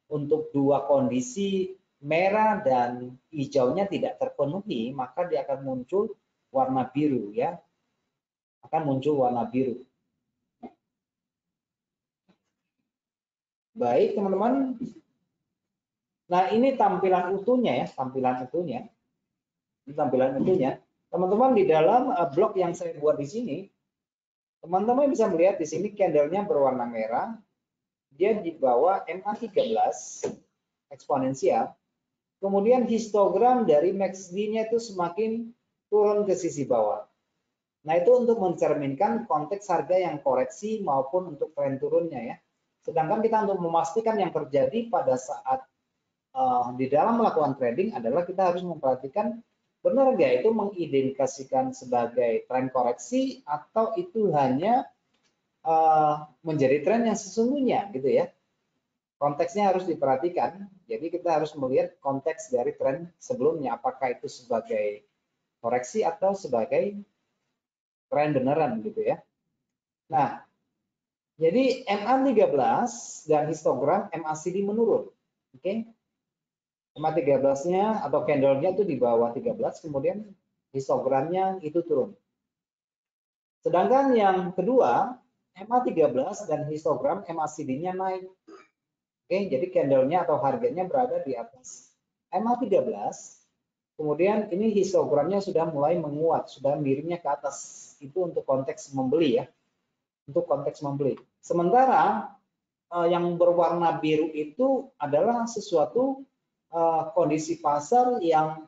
untuk dua kondisi merah dan hijaunya tidak terpenuhi, maka dia akan muncul warna biru ya. Akan muncul warna biru. Baik, teman-teman. Nah, ini tampilan utuhnya ya, tampilan utuhnya. Ini tampilan utuhnya. Teman-teman di dalam blok yang saya buat di sini, teman-teman bisa melihat di sini candlenya berwarna merah. Dia di bawah MA13 eksponensial. Kemudian histogram dari MACD-nya itu semakin turun ke sisi bawah. Nah, itu untuk mencerminkan konteks harga yang koreksi maupun untuk tren turunnya ya. Sedangkan kita untuk memastikan yang terjadi pada saat di dalam melakukan trading adalah kita harus memperhatikan benar nggak itu mengidentifikasikan sebagai tren koreksi atau itu hanya menjadi tren yang sesungguhnya gitu ya. Konteksnya harus diperhatikan. Jadi kita harus melihat konteks dari tren sebelumnya, apakah itu sebagai koreksi atau sebagai tren beneran gitu ya. Nah, jadi MA13 dan histogram MACD menurun. Oke. MA13-nya atau candle-nya itu di bawah 13, kemudian histogramnya itu turun. Sedangkan yang kedua, MA13 dan histogram MACD-nya naik. Oke, jadi candle-nya atau harganya berada di atas MA13 Kemudian ini histogramnya sudah mulai menguat, sudah miringnya ke atas. Itu untuk konteks membeli ya, untuk konteks membeli. Sementara yang berwarna biru itu adalah sesuatu kondisi pasar yang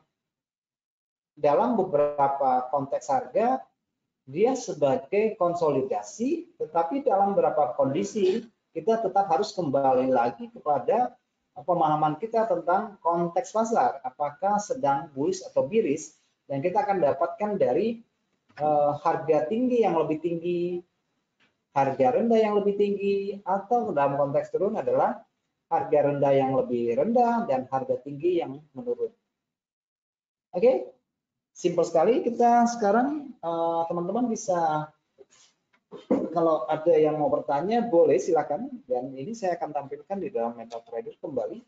dalam beberapa konteks harga dia sebagai konsolidasi, tetapi dalam beberapa kondisi kita tetap harus kembali lagi kepada pemahaman kita tentang konteks pasar, apakah sedang bullish atau bearish, dan kita akan dapatkan dari harga tinggi yang lebih tinggi, harga rendah yang lebih tinggi, atau dalam konteks turun adalah harga rendah yang lebih rendah dan harga tinggi yang menurun. Oke, simpel sekali. Kita sekarang teman-teman bisa, kalau ada yang mau bertanya boleh silakan, dan ini saya akan tampilkan di dalam MetaTrader kembali.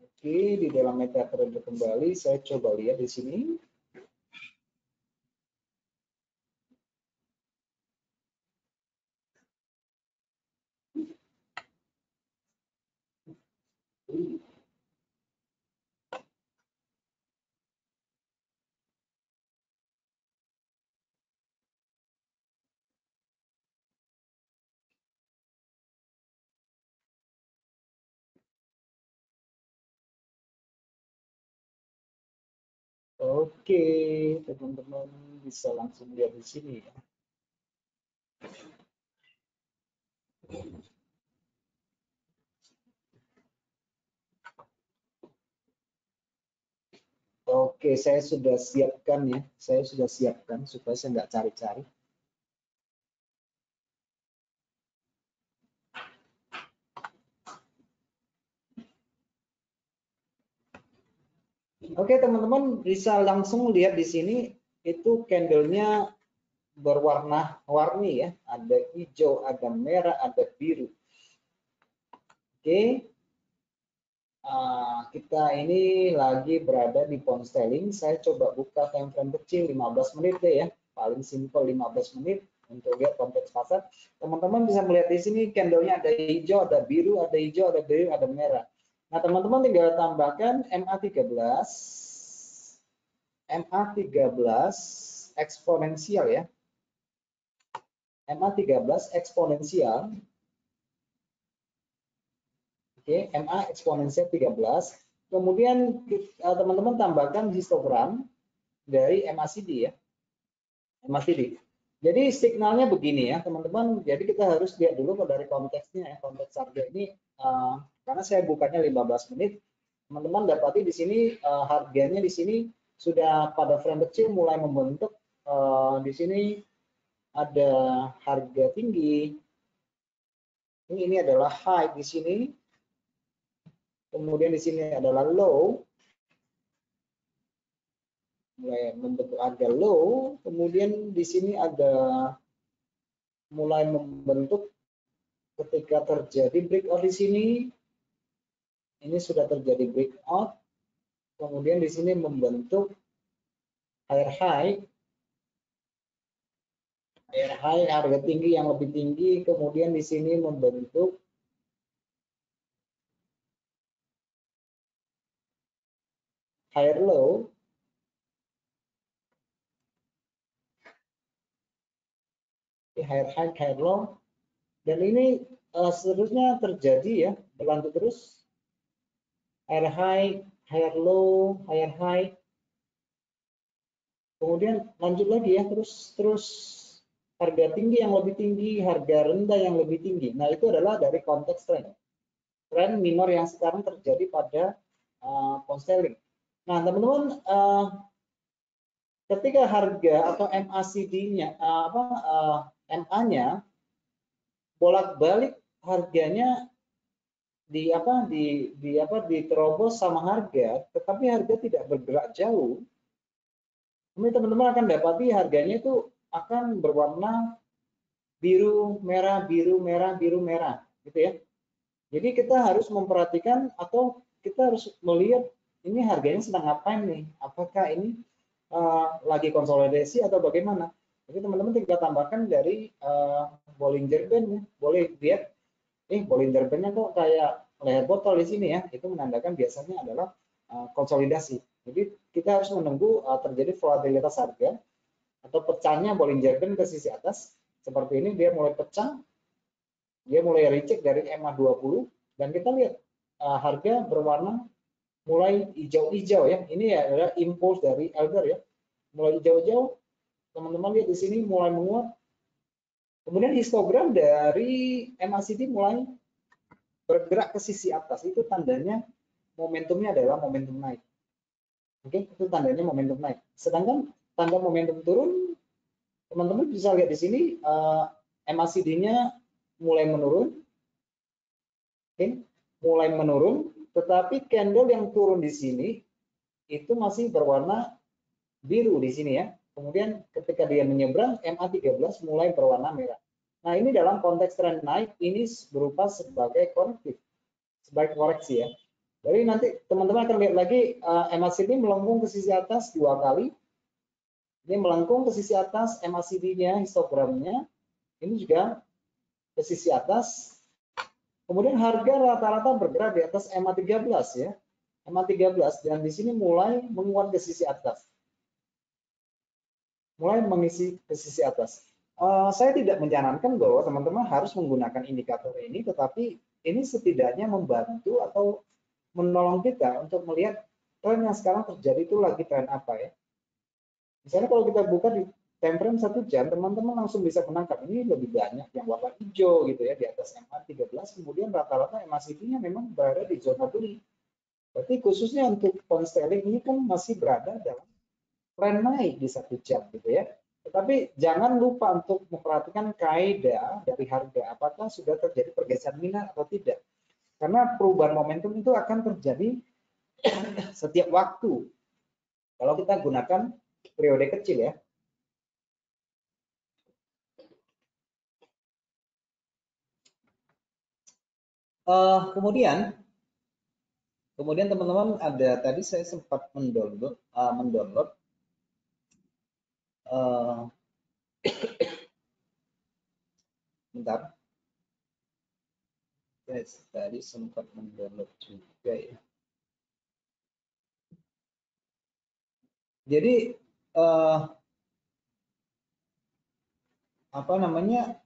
Oke, di dalam MetaTrader kembali saya coba lihat di sini. Oke, teman-teman bisa langsung lihat di sini ya. Oke, saya sudah siapkan ya. Saya sudah siapkan supaya saya nggak cari-cari. Oke, teman-teman bisa langsung lihat di sini itu candlenya berwarna-warni ya. Ada hijau, ada merah, ada biru. Oke, kita ini lagi berada di pound sterling. Saya coba buka time frame kecil 15 menit deh ya. Paling simple 15 menit untuk lihat konteks pasar. Teman-teman bisa melihat di sini candlenya ada hijau, ada biru, ada hijau, ada biru, ada merah. Nah, teman-teman tinggal tambahkan MA13 eksponensial ya. MA13 eksponensial. Oke, MA eksponensial 13. Kemudian teman-teman tambahkan histogram dari MACD ya. MACD. Jadi signalnya begini ya, teman-teman. Jadi kita harus lihat dulu dari konteksnya ya. Konteks harga ini karena saya bukanya 15 menit, teman-teman dapati di sini harganya di sini sudah pada frame kecil mulai membentuk. Di sini ada harga tinggi. Ini adalah high di sini. Kemudian di sini adalah low. Mulai membentuk harga low. Kemudian di sini ada mulai membentuk ketika terjadi breakout di sini. Ini sudah terjadi breakout. Kemudian di sini membentuk higher high. High harga tinggi yang lebih tinggi, kemudian di sini membentuk higher low, higher high, higher low, dan ini seterusnya terjadi ya, berlanjut terus, higher high, higher low, higher high, kemudian lanjut lagi ya, terus harga tinggi yang lebih tinggi, harga rendah yang lebih tinggi. Nah, itu adalah dari konteks tren minor yang sekarang terjadi pada pound sterling. Nah, teman-teman, ketika harga atau MACD-nya MA-nya bolak-balik harganya diterobos sama harga, tetapi harga tidak bergerak jauh. Ini teman-teman akan dapati harganya itu akan berwarna biru, merah, biru, merah, biru, merah, gitu ya. Jadi kita harus memperhatikan atau kita harus melihat ini harganya sedang ngapain nih? Apakah ini lagi konsolidasi atau bagaimana? Jadi teman-teman tinggal tambahkan dari Bollinger Band ya. Boleh lihat, Bollinger Band-nya kok kayak leher botol di sini ya, itu menandakan biasanya adalah konsolidasi. Jadi kita harus menunggu terjadi volatilitas harga atau pecahnya Bollinger Band ke sisi atas. Seperti ini dia mulai pecah, dia mulai reject dari EMA 20 dan kita lihat harga berwarna mulai hijau-hijau ya. Ini ya adalah impulse dari Elder ya. Mulai hijau-hijau, teman-teman lihat di sini mulai menguat. Kemudian histogram dari MACD mulai bergerak ke sisi atas. Itu tandanya momentumnya adalah momentum naik. Oke, itu tandanya momentum naik. Sedangkan tanda momentum turun, teman-teman bisa lihat di sini MACD-nya mulai menurun. Oke, mulai menurun, tetapi candle yang turun di sini itu masih berwarna biru di sini ya. Kemudian ketika dia menyeberang, MA13 mulai berwarna merah. Nah, ini dalam konteks tren naik, ini berupa sebagai korektif, sebagai koreksi ya. Jadi nanti teman-teman akan lihat lagi MACD melengkung ke sisi atas 2 kali. Ini melengkung ke sisi atas, MACD-nya, histogramnya, ini juga ke sisi atas. Kemudian harga rata-rata bergerak di atas MA13 ya. MA13 dan di sini mulai menguat ke sisi atas. Mulai mengisi ke sisi atas. Saya tidak menyarankan bahwa teman-teman harus menggunakan indikator ini, tetapi ini setidaknya membantu atau menolong kita untuk melihat tren yang sekarang terjadi itu lagi tren apa ya. Misalnya kalau kita buka di time frame 1 jam, teman-teman langsung bisa menangkap ini lebih banyak yang warna hijau gitu ya di atas MA13, kemudian rata-rata MACD-nya memang berada di zona beli. Berarti khususnya untuk pound sterling ini kan masih berada dalam tren naik di 1 jam gitu ya. Tetapi jangan lupa untuk memperhatikan kaidah dari harga, apakah sudah terjadi pergeseran minat atau tidak. Karena perubahan momentum itu akan terjadi setiap waktu. Kalau kita gunakan periode kecil ya. Kemudian teman-teman ada tadi saya sempat mendownload bentar. Yes, tadi sempat mendownload juga ya. Jadi apa namanya,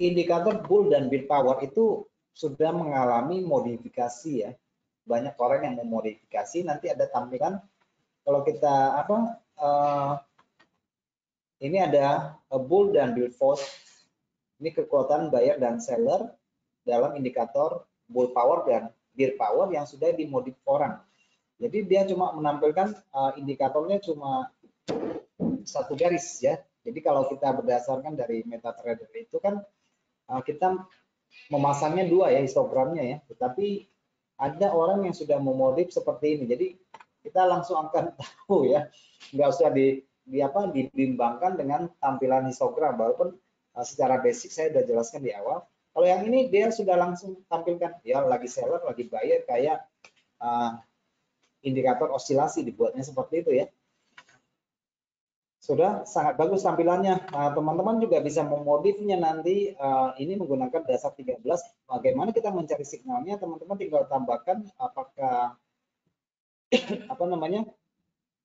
indikator bull dan bear power itu sudah mengalami modifikasi ya. Banyak orang yang memodifikasi, nanti ada tampilan kalau kita ini ada bull dan bear force. Ini kekuatan buyer dan seller dalam indikator bull power dan bear power yang sudah dimodif orang. Jadi dia cuma menampilkan indikatornya cuma satu garis ya. Jadi kalau kita berdasarkan dari MetaTrader itu kan kita memasangnya 2 ya histogramnya ya. Tetapi ada orang yang sudah memodif seperti ini. Jadi kita langsung akan tahu ya. Nggak usah dibimbangkan dengan tampilan histogram, walaupun secara basic saya sudah jelaskan di awal. Kalau yang ini dia sudah langsung tampilkan ya lagi seller, lagi buyer, kayak indikator osilasi dibuatnya seperti itu ya. Sudah sangat bagus tampilannya. Teman-teman juga bisa memodifnya nanti ini menggunakan dasar 13. Bagaimana kita mencari signalnya? Teman-teman tinggal tambahkan apakah apa namanya,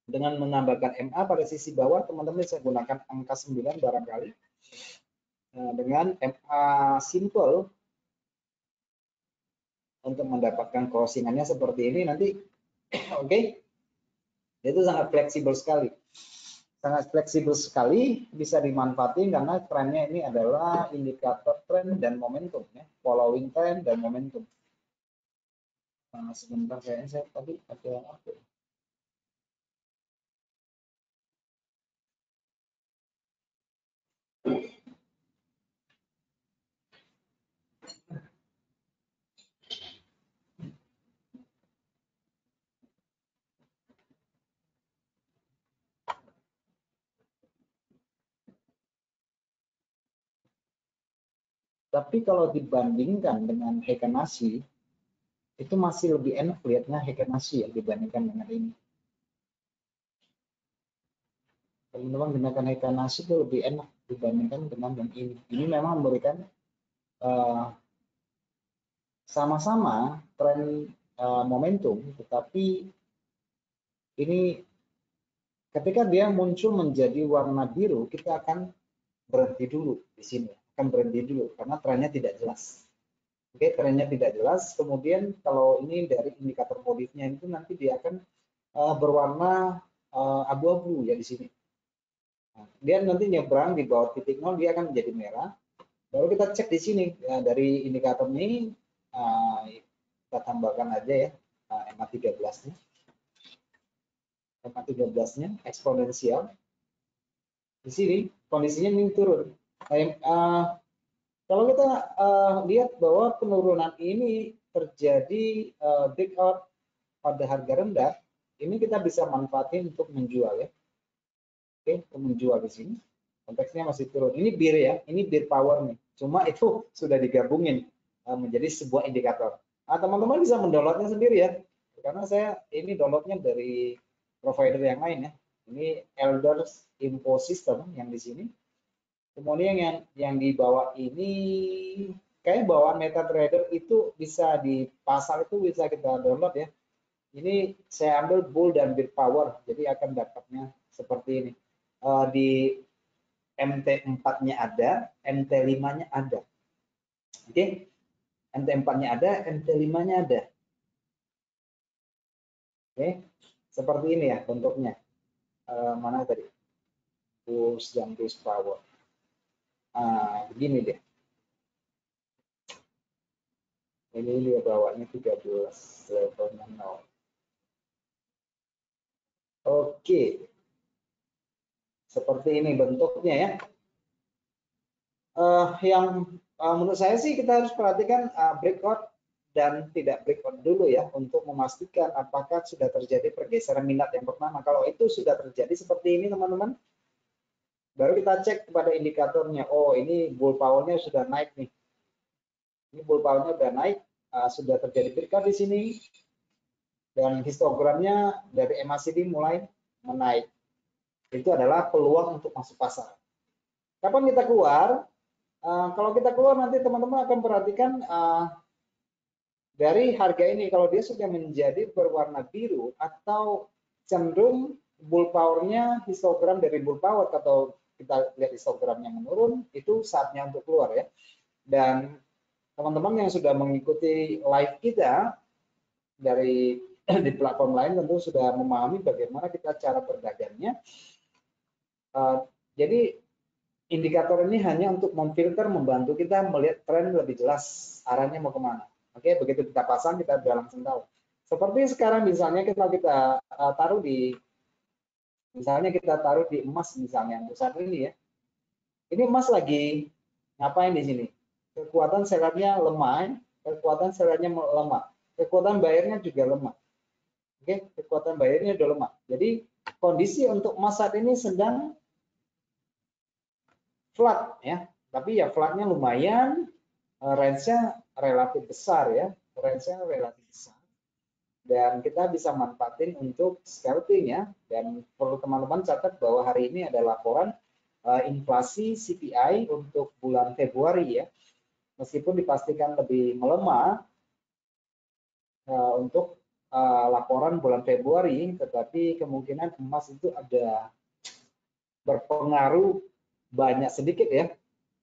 dengan menambahkan MA pada sisi bawah, teman-teman bisa gunakan angka 9 barangkali. Dengan MA simple untuk mendapatkan crossingannya seperti ini nanti. Oke. Itu sangat fleksibel sekali. Sangat fleksibel sekali, bisa dimanfaatin karena trennya ini adalah indikator tren dan momentum ya, following trend dan momentum. Sebentar kayaknya saya tadi ada apa? Tapi kalau dibandingkan dengan Heikin-Ashi, itu masih lebih enak lihatnya Heikin-Ashi ya dibandingkan dengan ini. Teman-teman gunakan Heikin-Ashi itu lebih enak dibandingkan dengan yang ini. Ini memang memberikan sama-sama tren momentum, tetapi ini ketika dia muncul menjadi warna biru, kita akan berhenti dulu di sini, akan berhenti dulu karena trennya tidak jelas. Oke, trennya tidak jelas. Kemudian kalau ini dari indikator modifnya itu nanti dia akan berwarna abu-abu ya di sini. Nah, dia nanti nyebrang di bawah titik 0 dia akan menjadi merah. Baru kita cek di sini ya, dari indikator ini kita tambahkan aja ya MA13-nya. MA13-nya eksponensial. Di sini kondisinya ini turun. Kalau kita lihat bahwa penurunan ini terjadi breakout pada harga rendah, ini kita bisa manfaatin untuk menjual ya. Oke, untuk menjual di sini. Konteksnya masih turun. Ini bir ya, ini bir power nih. Cuma itu sudah digabungin menjadi sebuah indikator. Nah, teman-teman bisa mendownloadnya sendiri ya. Karena saya ini downloadnya dari provider yang lain ya. Ini Elders Info System yang di sini. Kemudian yang di bawah ini kayak bawaan MetaTrader itu bisa di pasar itu bisa kita download ya. Ini saya ambil bull dan bear power, jadi akan dapatnya seperti ini. Di MT4-nya ada, MT5-nya ada. Oke, MT4-nya ada, MT5-nya ada. Oke, seperti ini ya bentuknya. Mana tadi? Bulls dan bear power. Begini deh. Ini dia bawahnya 13 levelnya 0. Oke. Seperti ini bentuknya ya. Yang menurut saya sih kita harus perhatikan breakout dan tidak breakout dulu ya untuk memastikan apakah sudah terjadi pergeseran minat yang pertama. Kalau itu sudah terjadi seperti ini teman-teman, baru kita cek kepada indikatornya. Oh ini bull power-nya sudah naik nih. Ini bull power-nya sudah naik, sudah terjadi breakout di sini dan histogramnya dari MACD mulai menaik. Itu adalah peluang untuk masuk pasar. Kapan kita keluar? Kalau kita keluar nanti teman-teman akan perhatikan dari harga ini kalau dia sudah menjadi berwarna biru atau cenderung bull power-nya histogram dari bull power atau kita lihat histogramnya menurun, itu saatnya untuk keluar ya. Dan teman-teman yang sudah mengikuti live kita dari di platform lain tentu sudah memahami bagaimana kita cara berdagangnya. Jadi indikator ini hanya untuk memfilter, membantu kita melihat tren lebih jelas arahnya mau kemana. Oke, begitu kita pasang kita sudah langsung tahu. Seperti sekarang misalnya kita taruh di, misalnya kita taruh di emas misalnya untuk saat ini ya. Ini emas lagi ngapain di sini? Kekuatan sellernya lemah, kekuatan sellernya lemah, kekuatan bayarnya juga lemah. Oke, kekuatan bayarnya sudah lemah. Jadi kondisi untuk emas saat ini sedang flat ya, tapi ya flatnya lumayan, range-nya relatif besar ya, range-nya relatif besar, dan kita bisa manfaatin untuk scalping ya. Dan perlu teman-teman catat bahwa hari ini ada laporan inflasi CPI untuk bulan Februari ya, meskipun dipastikan lebih melemah untuk laporan bulan Februari, tetapi kemungkinan emas itu ada berpengaruh banyak sedikit ya,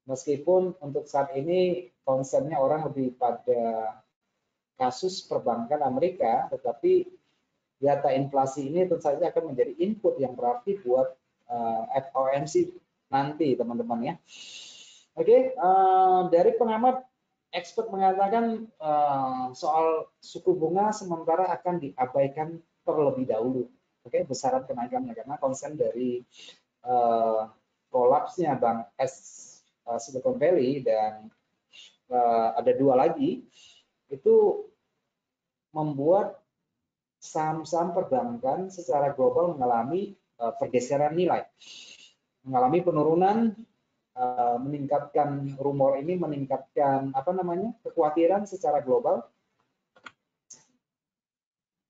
meskipun untuk saat ini concernnya orang lebih pada kasus perbankan Amerika, tetapi data inflasi ini tentu saja akan menjadi input yang berarti buat FOMC nanti teman-teman ya. Oke, dari pengamat expert mengatakan soal suku bunga sementara akan diabaikan terlebih dahulu. Oke, besaran kenaikannya karena concern dari kolapsnya Bank Silicon Valley dan ada dua lagi, itu membuat saham-saham perbankan secara global mengalami pergeseran nilai, mengalami penurunan, meningkatkan rumor ini, meningkatkan kekhawatiran secara global.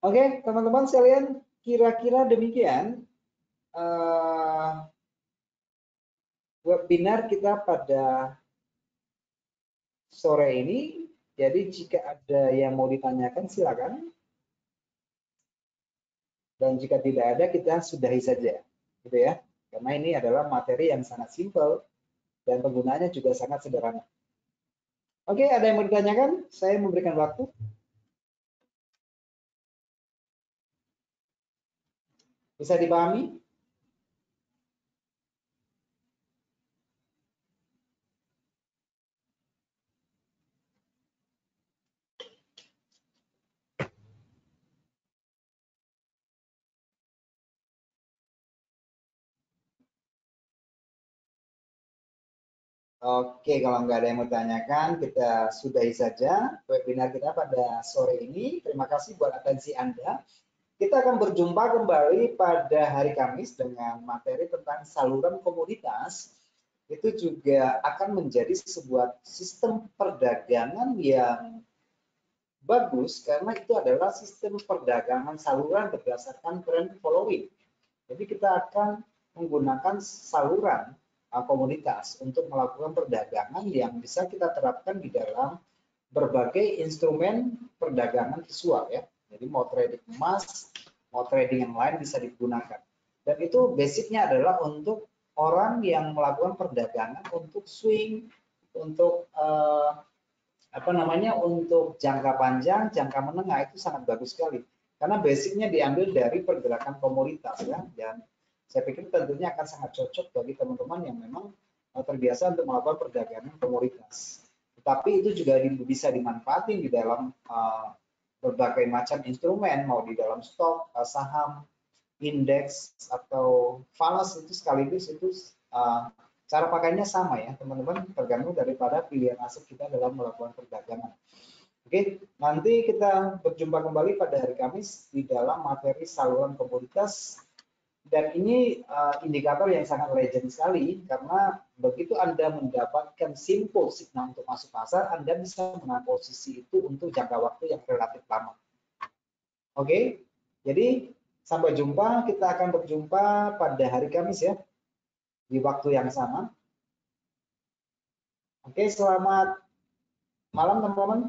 Oke, teman-teman sekalian, kira-kira demikian webinar kita pada sore ini. Jadi jika ada yang mau ditanyakan silakan. Dan jika tidak ada kita sudahi saja, gitu ya. Karena ini adalah materi yang sangat simpel dan penggunaannya juga sangat sederhana. Oke, ada yang mau ditanyakan? Saya memberikan waktu. Bisa dipahami? Oke, kalau nggak ada yang mau ditanyakan, kita sudahi saja webinar kita pada sore ini. Terima kasih buat atensi Anda. Kita akan berjumpa kembali pada hari Kamis dengan materi tentang saluran komoditas. Itu juga akan menjadi sebuah sistem perdagangan yang bagus karena itu adalah sistem perdagangan saluran berdasarkan trend following. Jadi kita akan menggunakan saluran komoditas untuk melakukan perdagangan yang bisa kita terapkan di dalam berbagai instrumen perdagangan visual ya. Jadi mau trading emas, mau trading yang lain bisa digunakan. Dan itu basicnya adalah untuk orang yang melakukan perdagangan untuk swing, untuk untuk jangka panjang, jangka menengah itu sangat bagus sekali. Karena basicnya diambil dari pergerakan komoditas ya. Dan saya pikir tentunya akan sangat cocok bagi teman-teman yang memang terbiasa untuk melakukan perdagangan komoditas. Tetapi itu juga bisa dimanfaatin di dalam berbagai macam instrumen, mau di dalam stok, saham, indeks, atau falas itu sekaligus itu cara pakainya sama ya teman-teman, tergantung daripada pilihan aset kita dalam melakukan perdagangan. Oke, nanti kita berjumpa kembali pada hari Kamis di dalam materi saluran komoditas. Dan ini indikator yang sangat legend sekali karena begitu Anda mendapatkan simpul signal untuk masuk pasar, Anda bisa mengambil posisi itu untuk jangka waktu yang relatif lama. Oke, jadi sampai jumpa, kita akan berjumpa pada hari Kamis ya, di waktu yang sama. Oke, selamat malam teman-teman.